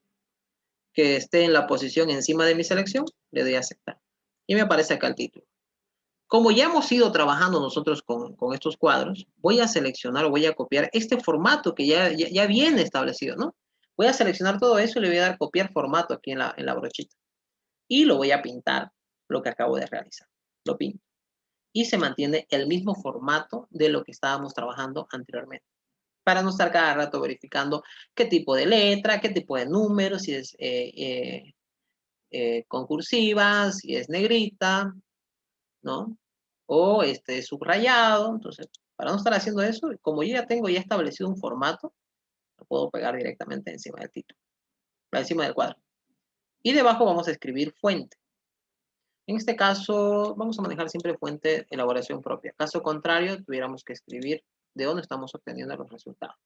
Que esté en la posición encima de mi selección, le doy a aceptar. Y me aparece acá el título. Como ya hemos ido trabajando nosotros con estos cuadros, voy a seleccionar o voy a copiar este formato que ya viene establecido, ¿no? Voy a seleccionar todo eso y le voy a dar copiar formato aquí en la brochita. Y lo voy a pintar, lo que acabo de realizar. Lo pinto. Y se mantiene el mismo formato de lo que estábamos trabajando anteriormente, para no estar cada rato verificando qué tipo de letra, qué tipo de número, si es con cursiva, si es negrita, ¿no? O subrayado. Entonces, para no estar haciendo eso, como yo ya tengo establecido un formato, lo puedo pegar directamente encima del título, encima del cuadro. Y debajo vamos a escribir fuente. En este caso, vamos a manejar siempre fuente elaboración propia. Caso contrario, tuviéramos que escribir de dónde estamos obteniendo los resultados.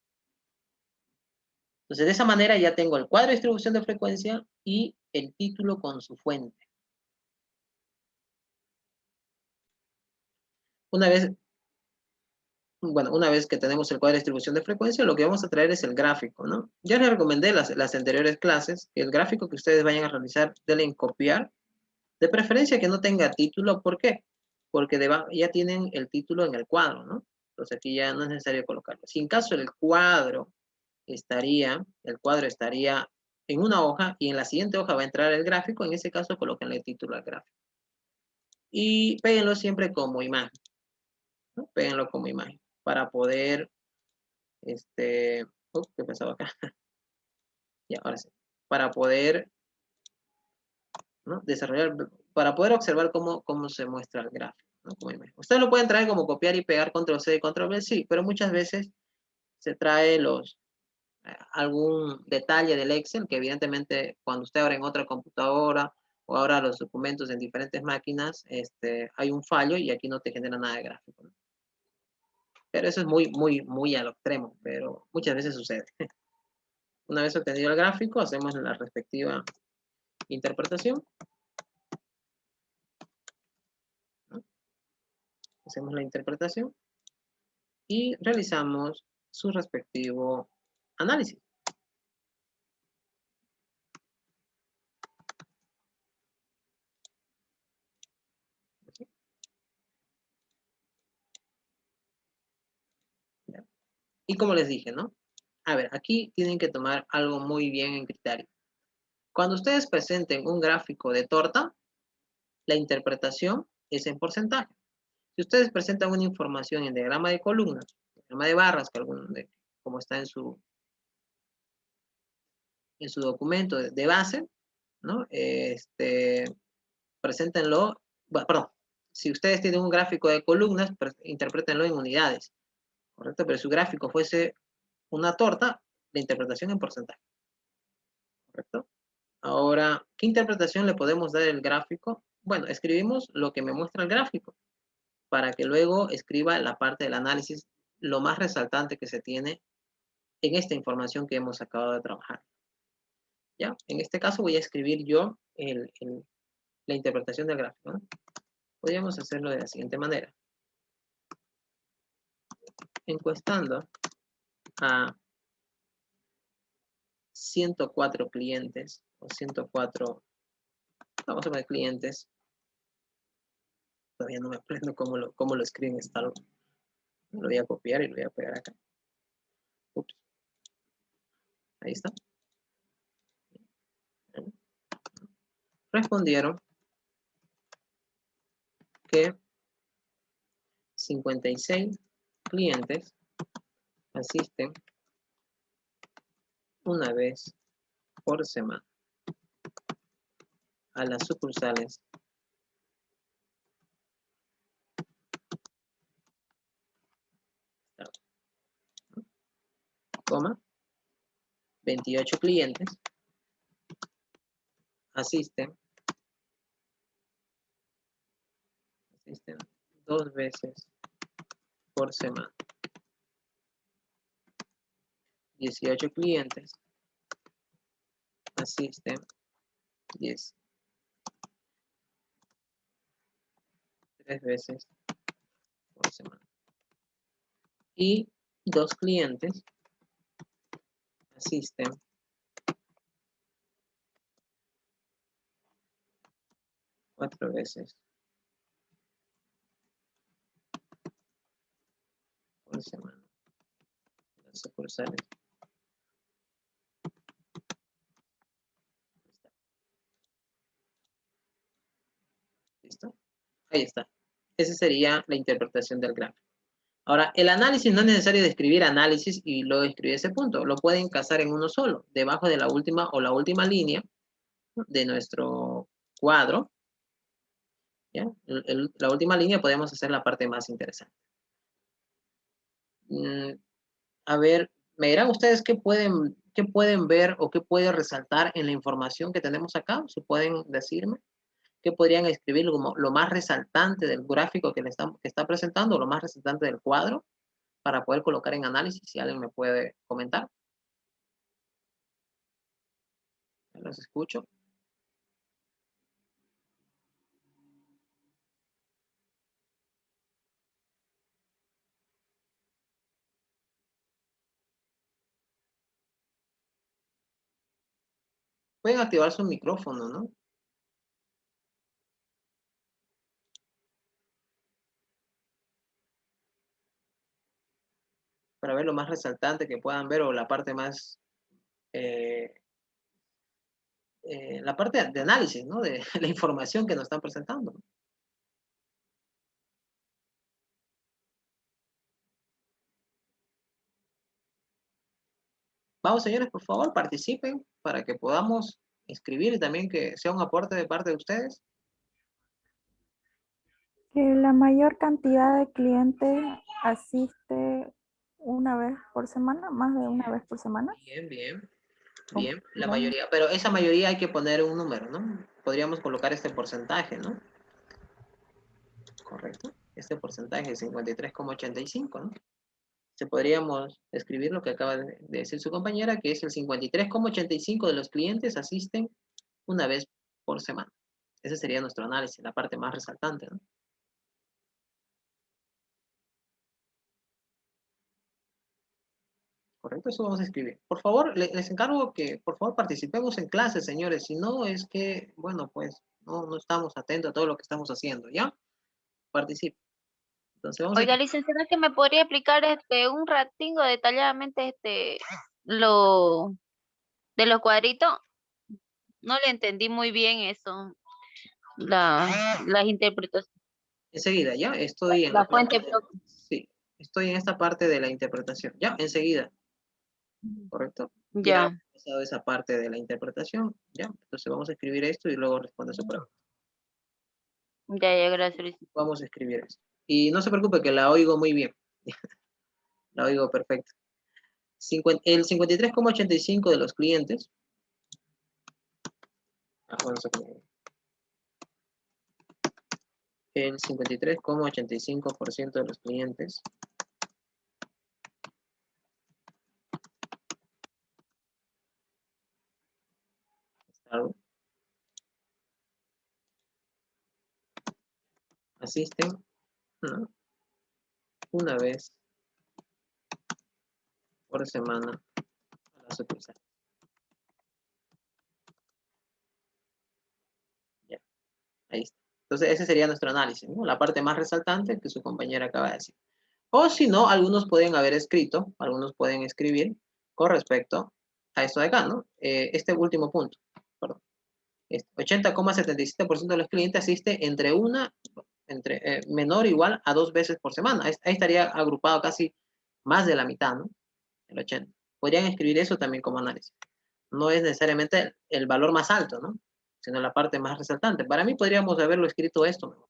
Entonces, de esa manera ya tengo el cuadro de distribución de frecuencia y el título con su fuente. Una vez que tenemos el cuadro de distribución de frecuencia, lo que vamos a traer es el gráfico, ¿no? Ya les recomendé las anteriores clases que el gráfico que ustedes vayan a realizar, denle en copiar. De preferencia que no tenga título. ¿Por qué? Porque ya tienen el título en el cuadro, ¿no? Entonces aquí ya no es necesario colocarlo. Si en caso el cuadro estaría en una hoja y en la siguiente hoja va a entrar el gráfico, en ese caso colóquenle el título al gráfico. Y péguenlo siempre como imagen, ¿no? Péguenlo como imagen para poder, ¿qué pasaba acá? Ya, ahora sí. Para poder, ¿no?, desarrollar, para poder observar cómo se muestra el gráfico, ¿no? Como imagen. Ustedes lo pueden traer como copiar y pegar, control C y control V, sí, pero muchas veces se trae algún detalle del Excel que evidentemente cuando usted abre en otra computadora o ahora los documentos en diferentes máquinas, hay un fallo y aquí no te genera nada de gráfico, ¿no? Pero eso es muy a lo extremo, pero muchas veces sucede. Una vez obtenido el gráfico, hacemos la respectiva interpretación, ¿no? Hacemos la interpretación y realizamos su respectivo análisis. Y como les dije, ¿no? A ver, aquí tienen que tomar algo muy bien en criterio. Cuando ustedes presenten un gráfico de torta, la interpretación es en porcentaje. Si ustedes presentan una información en diagrama de columnas, diagrama de barras, como está en su documento de base, ¿no? Preséntenlo, bueno, perdón, si ustedes tienen un gráfico de columnas, interprétenlo en unidades, ¿correcto? Pero si su gráfico fuese una torta, la interpretación en porcentaje, ¿correcto? Ahora, ¿qué interpretación le podemos dar al gráfico? Bueno, escribimos lo que me muestra el gráfico, para que luego escriba la parte del análisis, lo más resaltante que se tiene en esta información que hemos acabado de trabajar. ¿Ya? En este caso voy a escribir yo la interpretación del gráfico, ¿no? Podríamos hacerlo de la siguiente manera. Encuestando a 104 clientes, o 104, vamos a ver clientes, todavía no me aprendo cómo lo escriben esta. Lo voy a copiar y lo voy a pegar acá. Ups. Ahí está. Respondieron que 56 clientes asisten una vez por semana a las sucursales coma 28 clientes asisten 2 veces por semana. 18 clientes asisten 3 veces por semana. Y 2 clientes asisten 4 veces por semana. Las sucursales. ¿Listo? Ahí está. Esa sería la interpretación del gráfico. Ahora, el análisis no es necesario describir análisis y luego escribir ese punto. Lo pueden casar en uno solo, debajo de la última línea de nuestro cuadro. ¿Ya? La última línea podemos hacer la parte más interesante. A ver, me dirán ustedes qué pueden ver o qué puede resaltar en la información que tenemos acá. Si pueden decirme qué podrían escribir como lo más resaltante del gráfico que está presentando, lo más resaltante del cuadro, para poder colocar en análisis, si alguien me puede comentar. Los escucho. Pueden activar su micrófono, ¿no? Para ver lo más resaltante que puedan ver o la parte más, la parte de análisis, ¿no? De la información que nos están presentando. Vamos, señores, por favor, participen para que podamos escribir y también que sea un aporte de parte de ustedes. Que la mayor cantidad de clientes asiste una vez por semana, más de una vez por semana. Bien, bien, bien, la mayoría, pero esa mayoría hay que poner un número, ¿no? Podríamos colocar este porcentaje, ¿no? Correcto, este porcentaje es 53,85, ¿no? Se podríamos escribir lo que acaba de decir su compañera, que es el 53,85 de los clientes asisten una vez por semana. Ese sería nuestro análisis, la parte más resaltante, ¿no? Correcto, eso vamos a escribir. Por favor, les encargo que por favor participemos en clases, señores. Si no, es que, bueno, pues no estamos atentos a todo lo que estamos haciendo, ¿ya? Participen. Entonces vamos a... Oiga, licenciada, que me podría explicar un ratingo detalladamente lo de los cuadritos. No le entendí muy bien eso, las interpretaciones, Enseguida, ya, estoy en la la parte fuente de... propia. Sí, estoy en esta parte de la interpretación. Ya, enseguida, ¿correcto? Ya he Ya, pasado esa parte de la interpretación, ya. Entonces vamos a escribir esto y luego responde su pregunta. ya, gracias, licenciada. Vamos a escribir esto. Y no se preocupe que la oigo muy bien. La oigo perfecto. El 53,85 de los clientes. Vamos a poner. El 53,85% de los clientes asisten, ¿no?, una vez por semana a la sucursal. Ya, ahí está. Entonces ese sería nuestro análisis, ¿no? La parte más resaltante que su compañera acaba de decir. O si no, algunos pueden haber escrito, algunos pueden escribir con respecto a esto de acá, ¿no? Este último punto, perdón. 80,77% de los clientes asiste entre menor o igual a 2 veces por semana. Ahí estaría agrupado casi más de la mitad, ¿no? El 80. Podrían escribir eso también como análisis. No es necesariamente el valor más alto, ¿no? Sino la parte más resaltante. Para mí podríamos haberlo escrito esto mejor.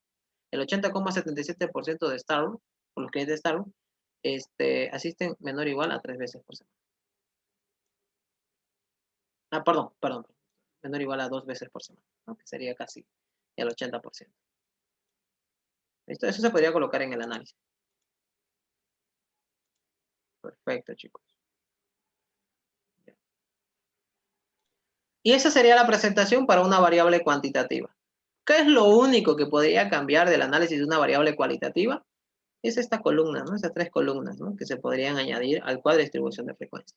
El 80,77% de Starbucks, por los clientes de Starbucks, asisten menor o igual a 3 veces por semana. Perdón. Menor o igual a 2 veces por semana, ¿no? Que sería casi el 80%. ¿Listo? Eso se podría colocar en el análisis. Perfecto, chicos. Y esa sería la presentación para una variable cuantitativa. ¿Qué es lo único que podría cambiar del análisis de una variable cualitativa? Es esta columna, ¿no? Esas 3 columnas, ¿no?, que se podrían añadir al cuadro de distribución de frecuencia.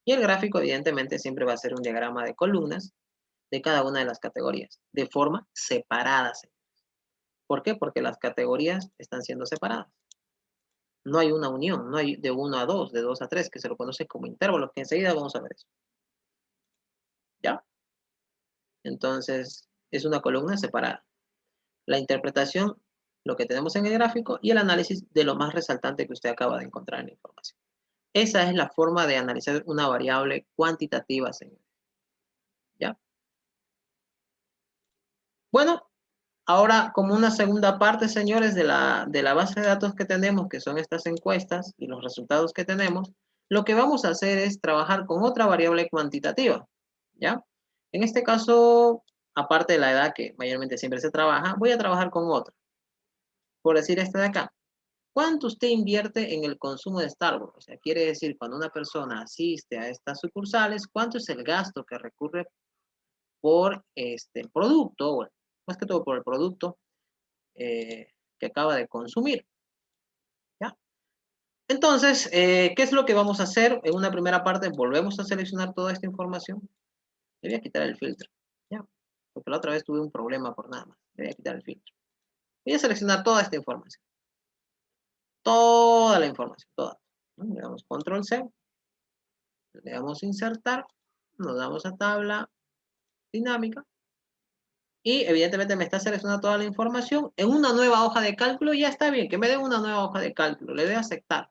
Y el gráfico, evidentemente, siempre va a ser un diagrama de columnas de cada una de las categorías, de forma separada. ¿Por qué? Porque las categorías están siendo separadas. No hay una unión, no hay de 1 a 2, de 2 a 3, que se lo conoce como intervalos, que enseguida vamos a ver eso. ¿Ya? Entonces, es una columna separada. La interpretación, lo que tenemos en el gráfico, y el análisis de lo más resaltante que usted acaba de encontrar en la información. Esa es la forma de analizar una variable cuantitativa, señores. ¿Ya? Bueno, ahora, como una segunda parte, señores, de la base de datos que tenemos, que son estas encuestas y los resultados que tenemos, lo que vamos a hacer es trabajar con otra variable cuantitativa, ¿ya? En este caso, aparte de la edad que mayormente siempre se trabaja, voy a trabajar con otra. Por decir esta de acá. ¿Cuánto usted invierte en el consumo de Starbucks? O sea, quiere decir, cuando una persona asiste a estas sucursales, ¿cuánto es el gasto que recurre por el producto, bueno, más que todo por el producto que acaba de consumir? ¿Ya? Entonces, ¿qué es lo que vamos a hacer? En una primera parte, volvemos a seleccionar toda esta información. Le voy a quitar el filtro, ¿ya? Porque la otra vez tuve un problema por nada más. Le voy a quitar el filtro. Voy a seleccionar toda esta información. Toda la información, toda. Le damos control C, le damos insertar, nos damos a tabla dinámica y evidentemente me está seleccionando toda la información en una nueva hoja de cálculo. Y ya está bien, que me den una nueva hoja de cálculo. Le doy a aceptar.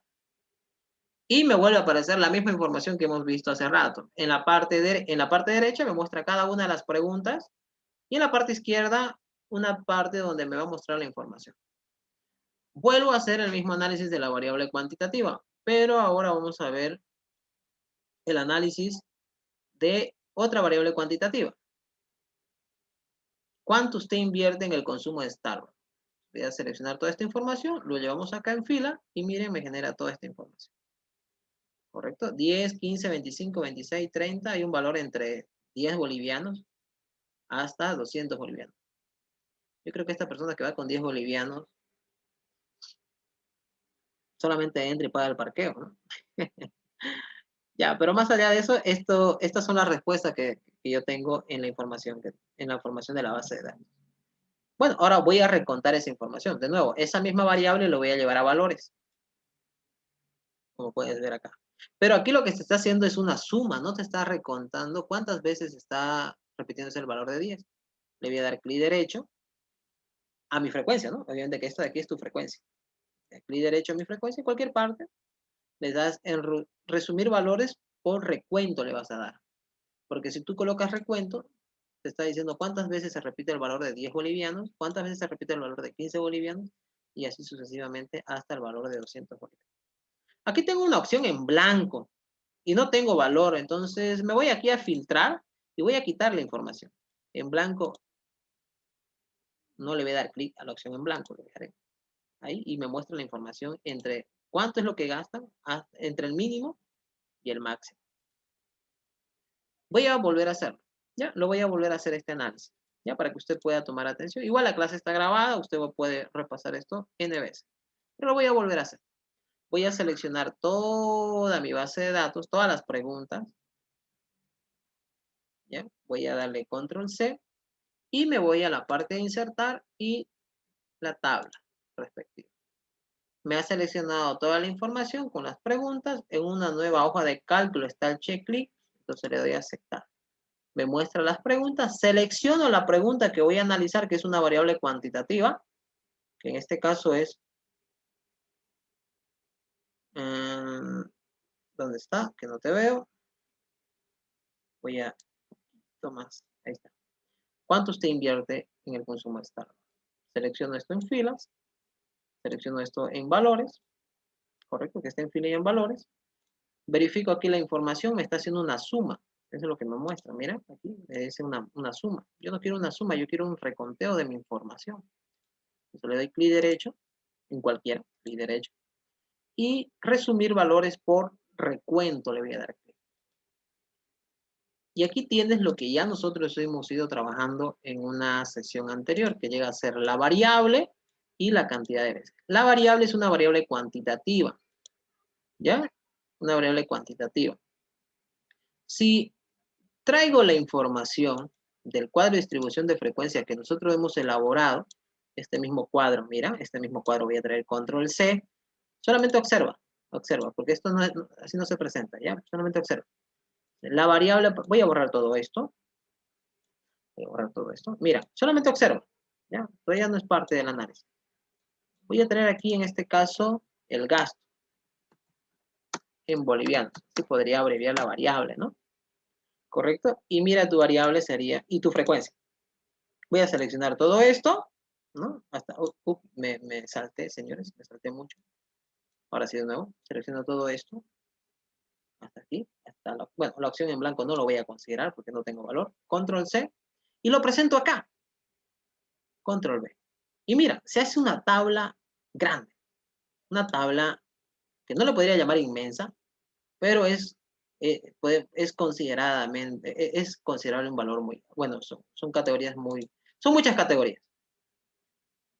Y me vuelve a aparecer la misma información que hemos visto hace rato. En la parte derecha me muestra cada una de las preguntas y en la parte izquierda una parte donde me va a mostrar la información. Vuelvo a hacer el mismo análisis de la variable cuantitativa, pero ahora vamos a ver el análisis de otra variable cuantitativa. ¿Cuánto usted invierte en el consumo de Starbucks? Voy a seleccionar toda esta información, lo llevamos acá en fila y miren, me genera toda esta información. ¿Correcto? 10, 15, 25, 26, 30. Hay un valor entre 10 bolivianos hasta 200 bolivianos. Yo creo que esta persona que va con 10 bolivianos solamente entra y paga el parqueo, ¿no? Ya, pero más allá de eso, estas son las respuestas que yo tengo en la información de la base de datos. Bueno, ahora voy a recontar esa información. De nuevo, esa misma variable lo voy a llevar a valores, como puedes ver acá. Pero aquí lo que se está haciendo es una suma, no te está recontando cuántas veces está repitiéndose el valor de 10. Le voy a dar clic derecho a mi frecuencia, ¿no? Obviamente que esta de aquí es tu frecuencia. Clic derecho a mi frecuencia, en cualquier parte, le das en resumir valores por recuento le vas a dar. Porque si tú colocas recuento, te está diciendo cuántas veces se repite el valor de 10 bolivianos, cuántas veces se repite el valor de 15 bolivianos, y así sucesivamente hasta el valor de 200 bolivianos. Aquí tengo una opción en blanco y no tengo valor, entonces me voy aquí a filtrar y voy a quitar la información. En blanco no le voy a dar clic a la opción en blanco, le dejaré ahí y me muestra la información entre cuánto es lo que gastan, entre el mínimo y el máximo. Voy a volver a hacerlo, ¿ya? Lo voy a volver a hacer este análisis, ¿ya? Para que usted pueda tomar atención. Igual la clase está grabada, usted puede repasar esto N veces. Pero lo voy a volver a hacer. Voy a seleccionar toda mi base de datos, todas las preguntas, ¿ya? Voy a darle control C y me voy a la parte de insertar y la tabla respectiva. Me ha seleccionado toda la información con las preguntas. En una nueva hoja de cálculo está el checklist, entonces le doy a aceptar. Me muestra las preguntas, selecciono la pregunta que voy a analizar, que es una variable cuantitativa, que en este caso es, ¿dónde está? Que no te veo. Voy a, Tomás, ahí está. ¿Cuánto usted invierte en el consumo de Starbucks? Selecciono esto en filas, selecciono esto en valores, correcto, que esté en fila y en valores. Verifico aquí la información, me está haciendo una suma. Eso es lo que me muestra. Mira, aquí me dice una suma. Yo no quiero una suma, yo quiero un reconteo de mi información. Entonces le doy clic derecho, en cualquiera, clic derecho. Y resumir valores por recuento le voy a dar clic. Y aquí tienes lo que ya nosotros hemos ido trabajando en una sesión anterior, que llega a ser la variable y la cantidad de veces. La variable es una variable cuantitativa, ¿ya? Una variable cuantitativa. Si traigo la información del cuadro de distribución de frecuencia que nosotros hemos elaborado, este mismo cuadro, mira, este mismo cuadro voy a traer control C, solamente observa, porque esto no es, así no se presenta, ¿ya? Solamente observa. La variable, voy a borrar todo esto, mira, solamente observa, ¿ya? Todavía no es parte del análisis. Voy a tener aquí en este caso el gasto en bolivianos, así podría abreviar la variable, ¿no? ¿Correcto? Y mira, tu variable sería, y tu frecuencia. Voy a seleccionar todo esto, ¿no? Hasta, me salté, señores, me salté mucho. Ahora sí, de nuevo, selecciono todo esto. Hasta aquí, bueno, la opción en blanco no lo voy a considerar porque no tengo valor. Control C, y lo presento acá. Control V. Y mira, se hace una tabla grande. Una tabla que no le podría llamar inmensa, pero es considerable un valor muy, bueno, son categorías son muchas categorías.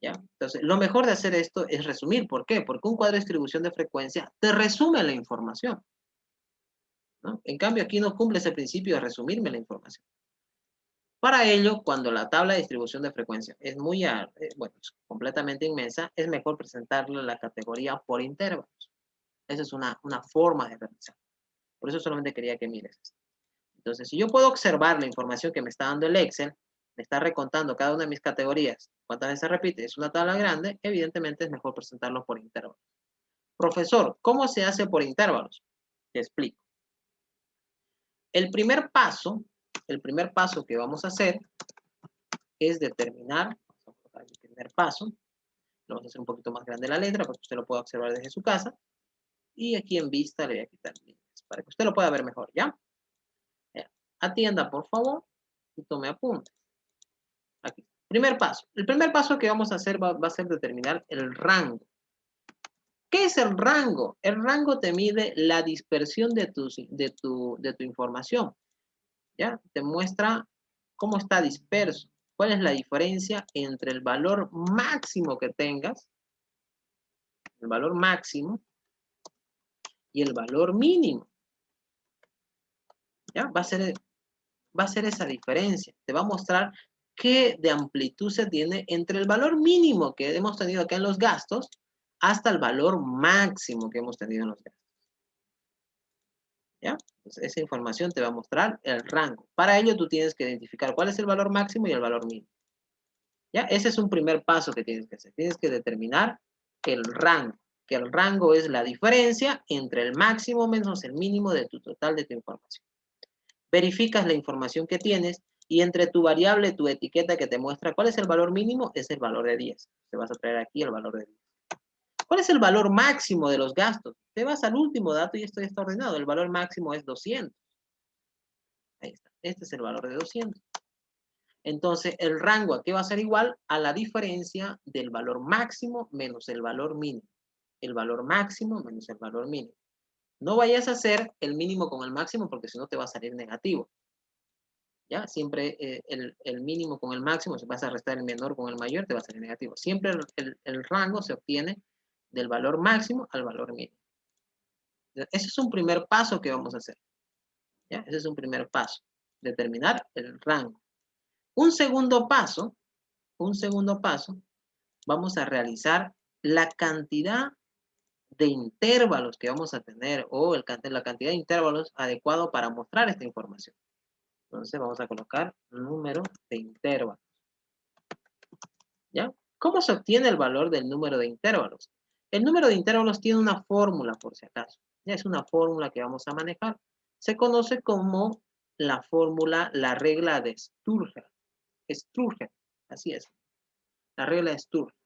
¿Ya? Entonces, lo mejor de hacer esto es resumir. ¿Por qué? Porque un cuadro de distribución de frecuencia te resume la información, ¿no? En cambio, aquí no cumple ese principio de resumirme la información. Para ello, cuando la tabla de distribución de frecuencia es bueno, es completamente inmensa, es mejor presentarle la categoría por intervalos. Esa es una forma de realizar. Por eso solamente quería que mires esto. Entonces, si yo puedo observar la información que me está dando el Excel, me está recontando cada una de mis categorías, cuántas veces se repite, es una tabla grande, evidentemente es mejor presentarlo por intervalos. Profesor, ¿cómo se hace por intervalos? Te explico. El primer paso que vamos a hacer es determinar, vamos a colocar el primer paso, lo vamos a hacer un poquito más grande la letra para que usted lo pueda observar desde su casa, y aquí en vista le voy a quitar líneas para que usted lo pueda ver mejor, ¿ya? Atienda, por favor, y tome apuntes. Aquí. Primer paso. El primer paso que vamos a hacer va a ser determinar el rango. ¿Qué es el rango? El rango te mide la dispersión de tu información. ¿Ya? Te muestra cómo está disperso. ¿Cuál es la diferencia entre el valor máximo que tengas, el valor máximo, y el valor mínimo? ¿Ya? Va a ser esa diferencia. Te va a mostrar qué de amplitud se tiene entre el valor mínimo que hemos tenido acá en los gastos hasta el valor máximo que hemos tenido en los gastos. ¿Ya? Entonces, esa información te va a mostrar el rango. Para ello, tú tienes que identificar cuál es el valor máximo y el valor mínimo. ¿Ya? Ese es un primer paso que tienes que hacer. Tienes que determinar el rango, que el rango es la diferencia entre el máximo menos el mínimo de tu total de tu información. Verificas la información que tienes y entre tu variable, tu etiqueta que te muestra cuál es el valor mínimo, es el valor de 10. Te vas a traer aquí el valor de 10. ¿Cuál es el valor máximo de los gastos? Te vas al último dato y esto ya está ordenado. El valor máximo es 200. Ahí está. Este es el valor de 200. Entonces, el rango aquí va a ser igual a la diferencia del valor máximo menos el valor mínimo. El valor máximo menos el valor mínimo. No vayas a hacer el mínimo con el máximo porque si no te va a salir negativo. ¿Ya? Siempre el mínimo con el máximo, si vas a restar el menor con el mayor, te va a salir negativo. Siempre el rango se obtiene del valor máximo al valor mínimo. Ese es un primer paso que vamos a hacer. ¿Ya? Ese es un primer paso. Determinar el rango. Un segundo paso, vamos a realizar la cantidad de intervalos que vamos a tener o la cantidad de intervalos adecuado para mostrar esta información. Entonces vamos a colocar número de intervalos. ¿Ya? ¿Cómo se obtiene el valor del número de intervalos? El número de intervalos tiene una fórmula, por si acaso. Ya es una fórmula que vamos a manejar. Se conoce como la fórmula, la regla de Sturger. Sturger, así es. La regla de Sturger.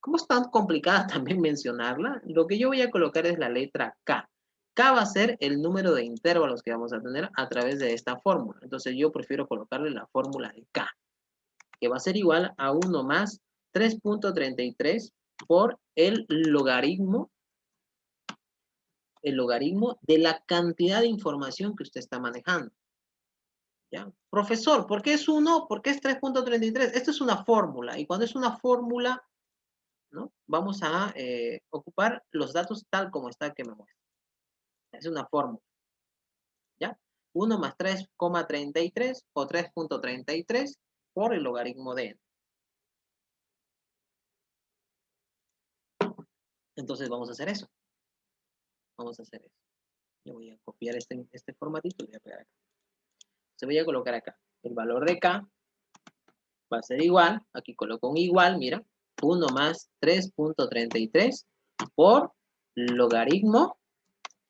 ¿Cómo es tan complicada también mencionarla? Lo que yo voy a colocar es la letra K. K va a ser el número de intervalos que vamos a tener a través de esta fórmula. Entonces yo prefiero colocarle la fórmula de K, que va a ser igual a 1 más 3.33 por el logaritmo de la cantidad de información que usted está manejando. ¿Ya? Profesor, ¿por qué es 1? ¿Por qué es 3.33? Esto es una fórmula, y cuando es una fórmula, ¿no? Vamos a ocupar los datos tal como está que me muestra. Es una fórmula. ¿Ya? 1 más 3,33 o 3.33 por el logaritmo de n. Entonces vamos a hacer eso. Vamos a hacer eso. Yo voy a copiar este formatito y voy a pegar acá. Se voy a colocar acá. El valor de K va a ser igual. Aquí coloco un igual, mira. 1 más 3.33 por logaritmo.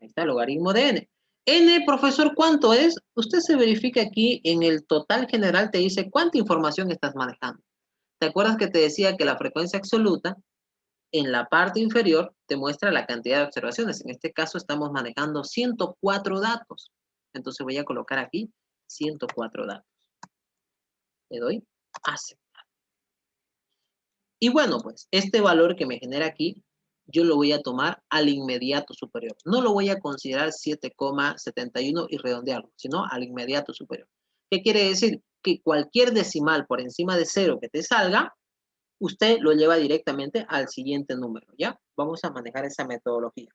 Ahí está, logaritmo de n. N, profesor, ¿cuánto es? Usted se verifica aquí en el total general, te dice cuánta información estás manejando. ¿Te acuerdas que te decía que la frecuencia absoluta en la parte inferior te muestra la cantidad de observaciones? En este caso estamos manejando 104 datos. Entonces voy a colocar aquí 104 datos. Le doy aceptar. Y bueno, pues este valor que me genera aquí, yo lo voy a tomar al inmediato superior. No lo voy a considerar 7,71 y redondearlo, sino al inmediato superior. ¿Qué quiere decir? Que cualquier decimal por encima de 0 que te salga, usted lo lleva directamente al siguiente número, ¿ya? Vamos a manejar esa metodología.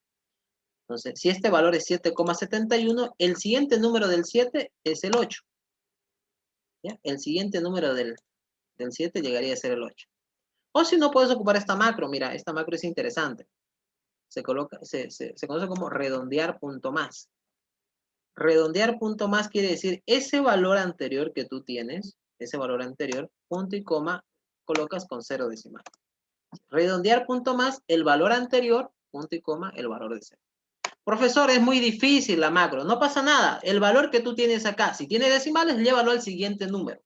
Entonces, si este valor es 7,71, el siguiente número del 7 es el 8. ¿Ya? El siguiente número del 7 llegaría a ser el 8. O si no, puedes ocupar esta macro. Mira, esta macro es interesante. Se conoce como redondear punto más. Redondear punto más quiere decir ese valor anterior que tú tienes, ese valor anterior, punto y coma, colocas con 0 decimal. Redondear punto más, el valor anterior, punto y coma, el valor de 0. Profesor, es muy difícil la macro. No pasa nada. El valor que tú tienes acá, si tiene decimales, llévalo al siguiente número.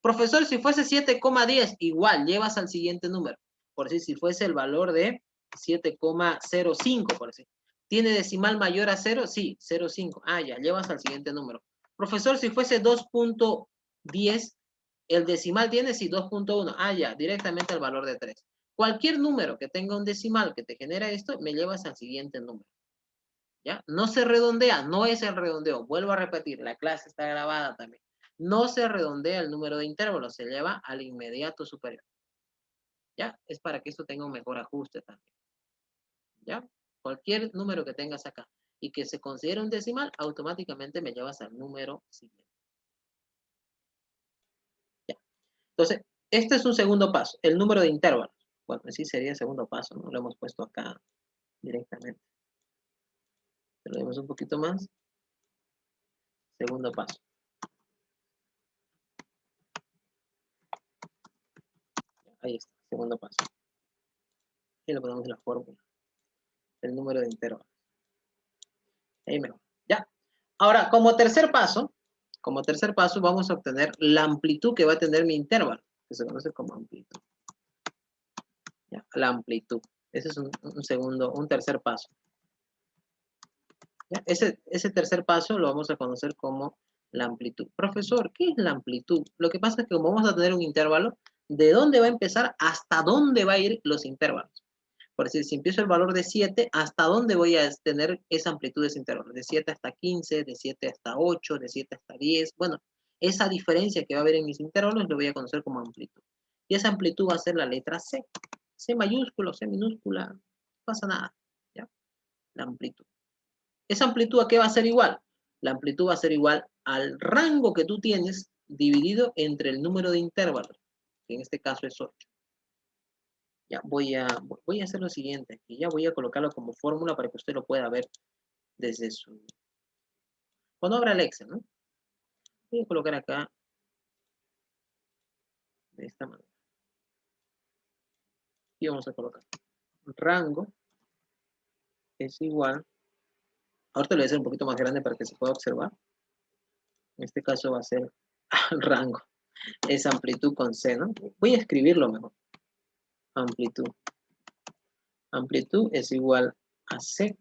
Profesor, si fuese 7,10, igual, llevas al siguiente número. Por decir, si fuese el valor de 7,05, por decir. ¿Tiene decimal mayor a 0? Sí, 0,5. Ah, ya, llevas al siguiente número. Profesor, si fuese 2.10, el decimal tiene, sí, 2.1. Ah, ya, directamente al valor de 3. Cualquier número que tenga un decimal que te genera esto, me llevas al siguiente número. ¿Ya? No se redondea, no es el redondeo. Vuelvo a repetir, la clase está grabada también. No se redondea el número de intervalos, se lleva al inmediato superior. ¿Ya? Es para que esto tenga un mejor ajuste también. ¿Ya? Cualquier número que tengas acá y que se considere un decimal, automáticamente me llevas al número siguiente. ¿Ya? Entonces, este es un segundo paso, el número de intervalos. Bueno, sí sería el segundo paso, ¿no? Lo hemos puesto acá directamente. Lo vemos un poquito más. Segundo paso. Ahí está, segundo paso. Y lo ponemos en la fórmula. El número de intervalos. Ahí mejor. Ya. Ahora, como tercer paso, vamos a obtener la amplitud que va a tener mi intervalo, que se conoce como amplitud. ¿Ya? La amplitud. Ese es un tercer paso. ¿Ya? Ese tercer paso lo vamos a conocer como la amplitud. Profesor, ¿qué es la amplitud? Lo que pasa es que como vamos a tener un intervalo, ¿de dónde va a empezar hasta dónde va a ir los intervalos? Por decir, si empiezo el valor de 7, ¿hasta dónde voy a tener esa amplitud de ese intervalo? De 7 hasta 15, de 7 hasta 8, de 7 hasta 10. Bueno, esa diferencia que va a haber en mis intervalos lo voy a conocer como amplitud. Y esa amplitud va a ser la letra C. C mayúscula, C minúscula, no pasa nada. ¿Ya? La amplitud. ¿Esa amplitud a qué va a ser igual? La amplitud va a ser igual al rango que tú tienes dividido entre el número de intervalos, que en este caso es 8. Ya, voy a hacer lo siguiente, y ya voy a colocarlo como fórmula para que usted lo pueda ver desde su... Cuando abra el Excel, ¿no? Voy a colocar acá de esta manera. Y vamos a colocar rango es igual, ahorita lo voy a hacer un poquito más grande para que se pueda observar. En este caso va a ser rango, es amplitud con C, ¿no? Voy a escribirlo mejor. Amplitud. Amplitud es igual a C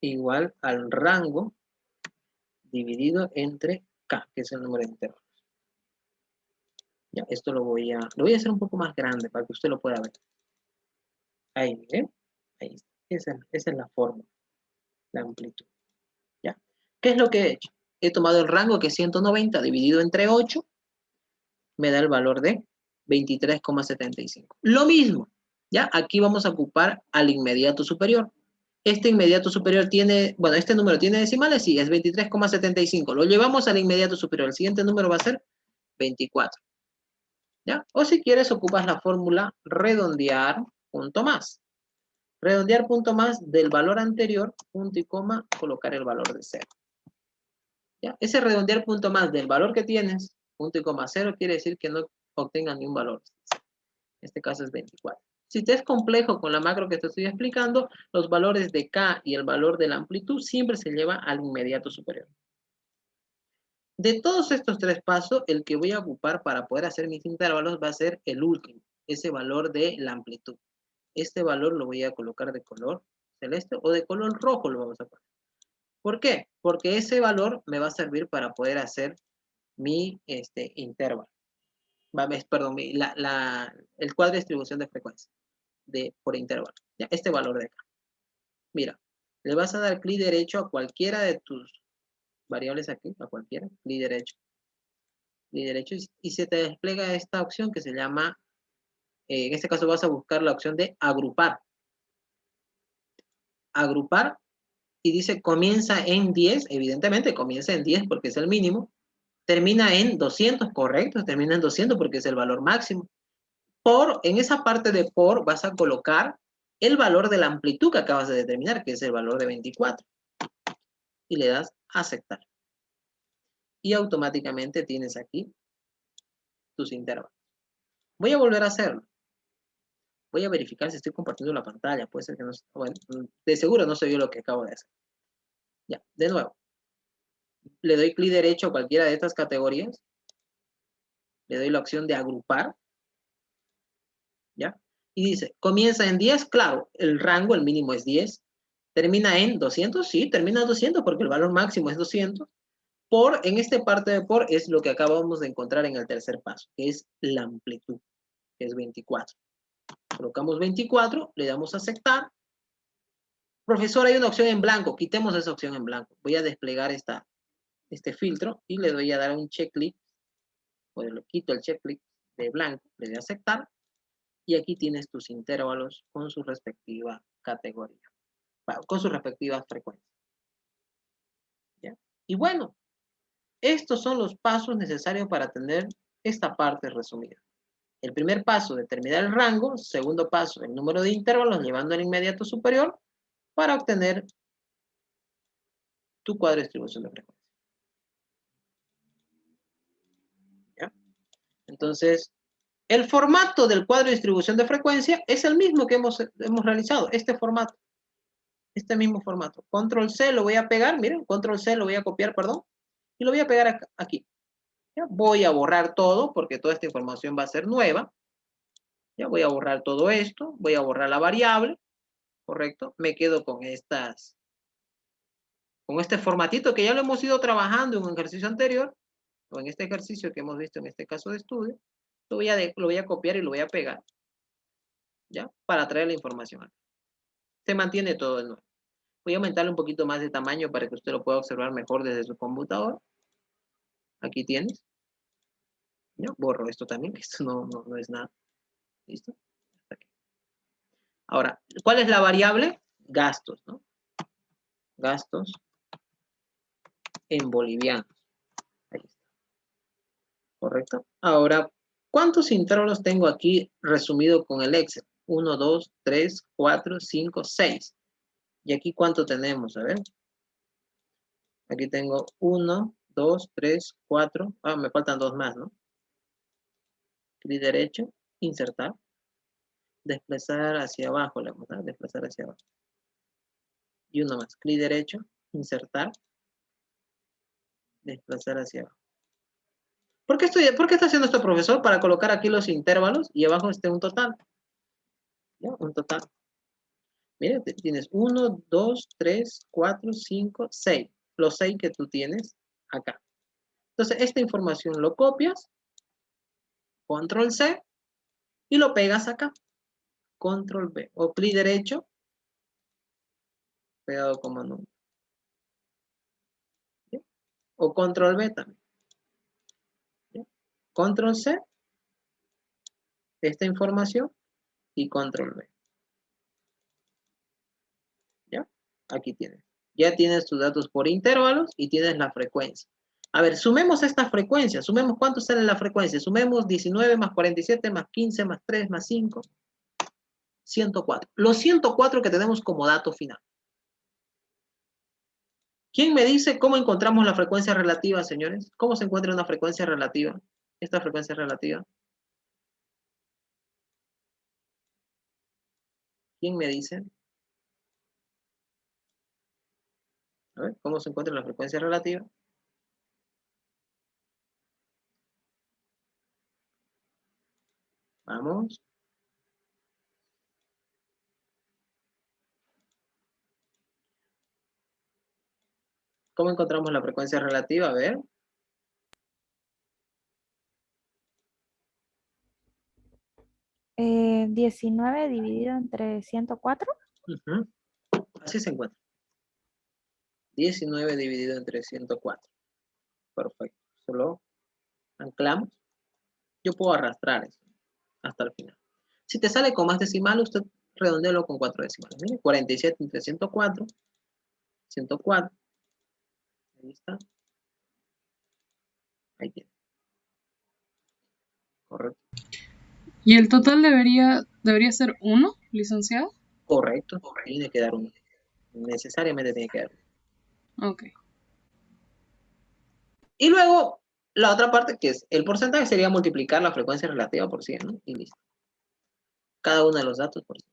igual al rango dividido entre K, que es el número de intervalos. Ya, esto lo voy a hacer un poco más grande para que usted lo pueda ver. Ahí, miren. Ahí está. Esa es la forma, la amplitud. ¿Ya? ¿Qué es lo que he hecho? He tomado el rango que es 190 dividido entre 8, me da el valor de 23,75. Lo mismo, ¿ya? Aquí vamos a ocupar al inmediato superior. Este inmediato superior tiene, bueno, este número tiene decimales, sí, es 23,75. Lo llevamos al inmediato superior. El siguiente número va a ser 24. ¿Ya? O si quieres, ocupas la fórmula redondear punto más. Redondear punto más del valor anterior, punto y coma, colocar el valor de 0. ¿Ya? Ese redondear punto más del valor que tienes, punto y coma 0, quiere decir que no obtengan ni un valor. En este caso es 24. Si te es complejo con la macro que te estoy explicando, los valores de K y el valor de la amplitud siempre se lleva al inmediato superior. De todos estos tres pasos, el que voy a ocupar para poder hacer mis intervalos va a ser el último, ese valor de la amplitud. Este valor lo voy a colocar de color celeste o de color rojo lo vamos a poner. ¿Por qué? Porque ese valor me va a servir para poder hacer mi intervalo. Perdón, el cuadro de distribución de frecuencia por intervalo. ¿Ya? Este valor de acá. Mira, le vas a dar clic derecho a cualquiera de tus variables aquí, a cualquiera, clic derecho. Clic derecho y se te despliega esta opción que se llama, en este caso vas a buscar la opción de agrupar. Agrupar y dice comienza en 10, evidentemente comienza en 10 porque es el mínimo, termina en 200, correcto, termina en 200 porque es el valor máximo. En esa parte de por vas a colocar el valor de la amplitud que acabas de determinar, que es el valor de 24. Y le das a aceptar. Y automáticamente tienes aquí tus intervalos. Voy a volver a hacerlo. Voy a verificar si estoy compartiendo la pantalla. Puede ser que no, bueno, de seguro no se vio lo que acabo de hacer. Ya, de nuevo. Le doy clic derecho a cualquiera de estas categorías. Le doy la opción de agrupar. ¿Ya? Y dice, comienza en 10, claro, el rango, el mínimo es 10. ¿Termina en 200? Sí, termina en 200 porque el valor máximo es 200. En esta parte de por es lo que acabamos de encontrar en el tercer paso, que es la amplitud, que es 24. Colocamos 24, le damos a aceptar. Profesor, hay una opción en blanco, quitemos esa opción en blanco. Voy a desplegar este filtro y le doy a dar un checklist, o le quito el checklist de blanco, le doy a aceptar, y aquí tienes tus intervalos con su respectiva categoría, con sus respectivas frecuencias. ¿Ya? Y bueno, estos son los pasos necesarios para tener esta parte resumida. El primer paso, determinar el rango. Segundo paso, el número de intervalos llevando al inmediato superior para obtener tu cuadro de distribución de frecuencia. ¿Ya? Entonces, el formato del cuadro de distribución de frecuencia es el mismo que hemos realizado, este formato. Este mismo formato. Control C lo voy a pegar, miren, Control C lo voy a copiar, perdón, y lo voy a pegar aquí. ¿Ya? Voy a borrar todo porque toda esta información va a ser nueva. Ya voy a borrar todo esto, voy a borrar la variable, ¿correcto? Me quedo con este formatito que ya lo hemos ido trabajando en un ejercicio anterior, o en este ejercicio que hemos visto en este caso de estudio. Lo voy a copiar y lo voy a pegar, ¿ya? Para traer la información aquí. Se mantiene todo de nuevo. Voy a aumentarle un poquito más de tamaño para que usted lo pueda observar mejor desde su computador. Aquí tienes. ¿Ya? Borro esto también, que esto no es nada. ¿Listo? Hasta aquí. Ahora, ¿cuál es la variable? Gastos, ¿no? Gastos en bolivianos. Ahí está. ¿Correcto? Ahora, ¿cuántos intervalos tengo aquí resumido con el Excel? 1, 2, 3, 4, 5, 6. ¿Y aquí cuánto tenemos? A ver. Aquí tengo 1, 2, 3, 4. Ah, me faltan 2 más, ¿no? Clic derecho, insertar. Desplazar hacia abajo, le vamos a dar, desplazar hacia abajo. Y uno más, clic derecho, insertar. Desplazar hacia abajo. ¿Por qué está haciendo esto, profesor? Para colocar aquí los intervalos y abajo esté un total. ¿Ya? Un total. Mira, tienes 1, 2, 3, 4, 5, 6. Los 6 que tú tienes acá. Entonces, esta información lo copias, control C, y lo pegas acá. Control V. O clic derecho, pegado como número. ¿Sí? O control V también. ¿Sí? Control C, esta información, y control V. ¿Ya? Aquí tienes. Ya tienes tus datos por intervalos y tienes la frecuencia. A ver, sumemos esta frecuencia. Sumemos cuánto sale la frecuencia. Sumemos 19 más 47 más 15 más 3 más 5. 104. Los 104 que tenemos como dato final. ¿Quién me dice cómo encontramos la frecuencia relativa, señores? ¿Cómo se encuentra una frecuencia relativa? Esta frecuencia relativa. ¿Quién me dice? A ver, ¿cómo se encuentra la frecuencia relativa? Vamos. ¿Cómo encontramos la frecuencia relativa? A ver. Eh, 19 dividido entre 104. Así se encuentra. 19 dividido entre 104. Perfecto. Solo anclamos. Yo puedo arrastrar eso hasta el final. Si te sale con más decimales, usted redondéalo con 4 decimales. Mire, 47 entre 104. 104. Ahí está. Ahí tiene. Correcto. ¿Y el total debería ser 1, licenciado? Correcto. Tiene que dar 1. Necesariamente tiene que dar 1. Ok. Y luego, la otra parte que es el porcentaje sería multiplicar la frecuencia relativa por 100, ¿no? Y listo. Cada uno de los datos por 100.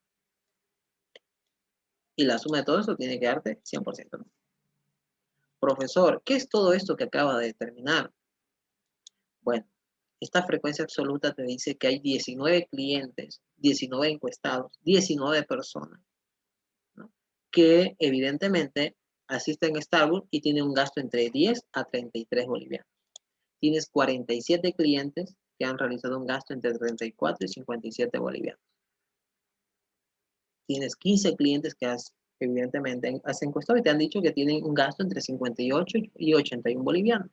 Y la suma de todo eso tiene que darte 100%, ¿no? Profesor, ¿qué es todo esto que acaba de determinar? Bueno, esta frecuencia absoluta te dice que hay 19 clientes, 19 encuestados, 19 personas, ¿no? Que evidentemente asisten a Starbucks y tienen un gasto entre 10 a 33 bolivianos. Tienes 47 clientes que han realizado un gasto entre 34 y 57 bolivianos. Tienes 15 clientes que evidentemente has encuestado y te han dicho que tienen un gasto entre 58 y 81 bolivianos.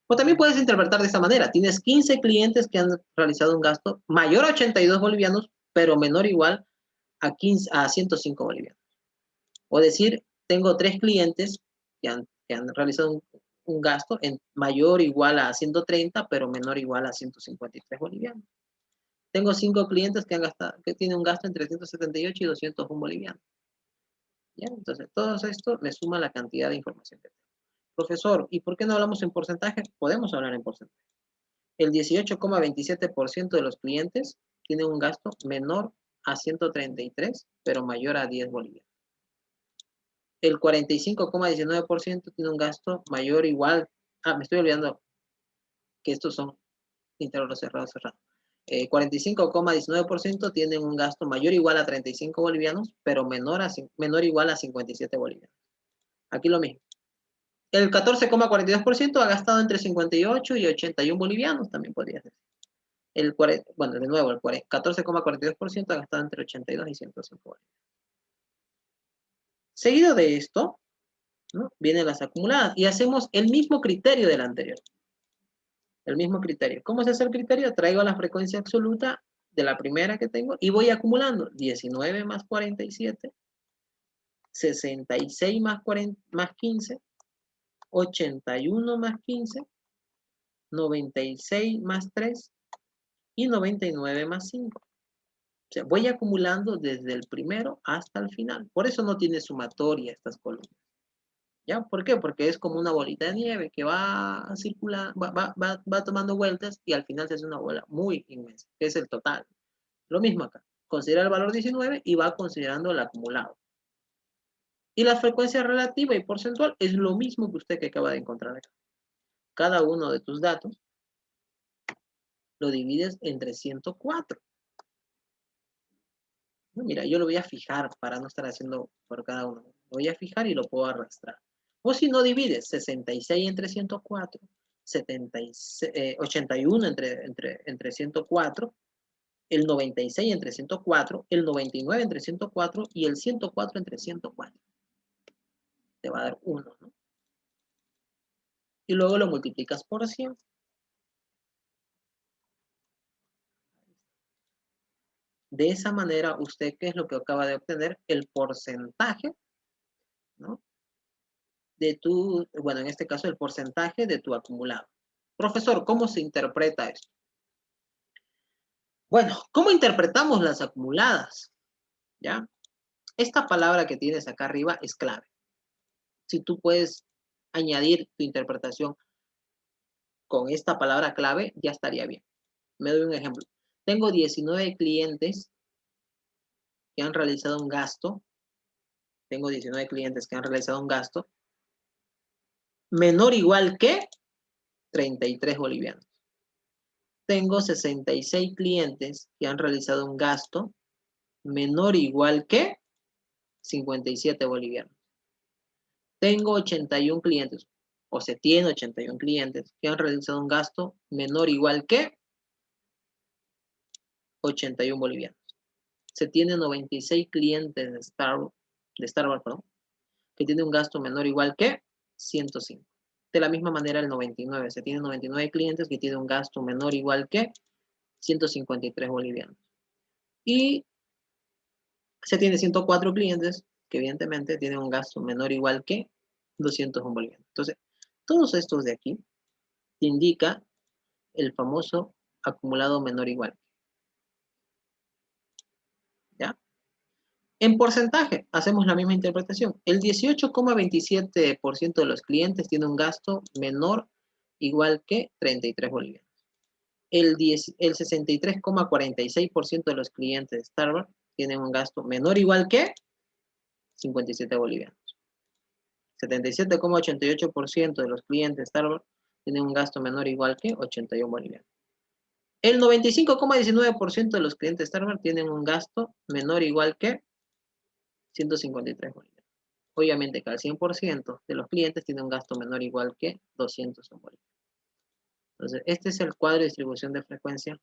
O también puedes interpretar de esta manera. Tienes 15 clientes que han realizado un gasto mayor a 82 bolivianos, pero menor o igual a 105 bolivianos. O decir, tengo 3 clientes que han realizado un gasto mayor o igual a 130, pero menor o igual a 153 bolivianos. Tengo 5 clientes que tienen un gasto entre 178 y 201 bolivianos. ¿Ya? Entonces, todo esto me suma la cantidad de información que tengo. Profesor, ¿y por qué no hablamos en porcentaje? Podemos hablar en porcentaje. El 18,27% de los clientes tienen un gasto menor a 133, pero mayor a 10 bolivianos. El 45,19% tiene un gasto mayor o igual. Me estoy olvidando que estos son intervalos cerrados. 45,19% tienen un gasto mayor o igual a 35 bolivianos, pero menor o igual a 57 bolivianos. Aquí lo mismo. El 14,42% ha gastado entre 58 y 81 bolivianos, también podría ser. Bueno, de nuevo, el 14,42% ha gastado entre 82 y 105 bolivianos. Seguido de esto, ¿no?, vienen las acumuladas y hacemos el mismo criterio del anterior. El mismo criterio. ¿Cómo se hace el criterio? Traigo la frecuencia absoluta de la primera que tengo y voy acumulando 19 más 47, 66 más 15, 81 más 15, 96 más 3 y 99 más 5. O sea, voy acumulando desde el primero hasta el final. Por eso no tiene sumatoria estas columnas. ¿Ya? ¿Por qué? Porque es como una bolita de nieve que va circulando, va tomando vueltas y al final se hace una bola muy inmensa, que es el total. Lo mismo acá. Considera el valor 19 y va considerando el acumulado. Y la frecuencia relativa y porcentual es lo mismo que usted que acaba de encontrar acá. Cada uno de tus datos lo divides entre 104. Mira, yo lo voy a fijar para no estar haciendo por cada uno. Lo voy a fijar y lo puedo arrastrar. O si no, divides 66 entre 104, 81 entre 104, el 96 entre 104, el 99 entre 104 y el 104 entre 104. Te va a dar 1, ¿no? Y luego lo multiplicas por 100. De esa manera, usted, ¿qué es lo que acaba de obtener? El porcentaje, ¿no?, de tu, bueno, en este caso, el porcentaje de tu acumulado. Profesor, ¿cómo se interpreta esto? Bueno, ¿cómo interpretamos las acumuladas? ¿Ya? Esta palabra que tienes acá arriba es clave. Si tú puedes añadir tu interpretación con esta palabra clave, ya estaría bien. Me doy un ejemplo. Tengo 19 clientes que han realizado un gasto. Tengo 19 clientes que han realizado un gasto menor o igual que 33 bolivianos. Tengo 66 clientes que han realizado un gasto menor o igual que 57 bolivianos. Tengo 81 clientes, o se tiene 81 clientes que han realizado un gasto menor o igual que 81 bolivianos. Se tiene 96 clientes de Starbucks, perdón, que tienen un gasto menor o igual que 105. De la misma manera el 99. Se tiene 99 clientes que tienen un gasto menor o igual que 153 bolivianos. Y se tiene 104 clientes que evidentemente tienen un gasto menor o igual que 201 bolivianos. Entonces, todos estos de aquí te indica el famoso acumulado menor o igual. ¿Ya? En porcentaje, hacemos la misma interpretación. El 18,27% de los clientes tiene un gasto menor o igual que 33 bolivianos. El 63,46% de los clientes de Starbucks tienen un gasto menor o igual que 57 bolivianos. 77,88% de los clientes de Starbucks tienen un gasto menor o igual que 81 bolivianos. El 95,19% de los clientes de Starbucks tienen un gasto menor o igual que 153 bolivianos. Obviamente que al 100% de los clientes tienen un gasto menor o igual que 200 bolivianos. Entonces, este es el cuadro de distribución de frecuencia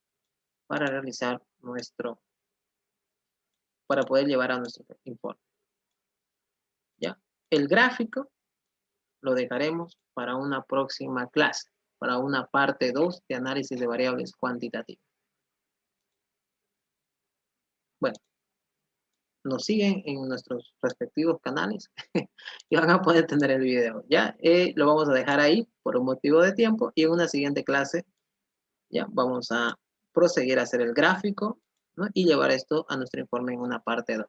para realizar para poder llevar a nuestro informe. ¿Ya? El gráfico lo dejaremos para una próxima clase, para una parte 2 de análisis de variables cuantitativas. Bueno, nos siguen en nuestros respectivos canales y van a poder tener el video. Ya lo vamos a dejar ahí por un motivo de tiempo y en una siguiente clase ya vamos a proseguir a hacer el gráfico, ¿no? Y llevar esto a nuestro informe en una parte 2.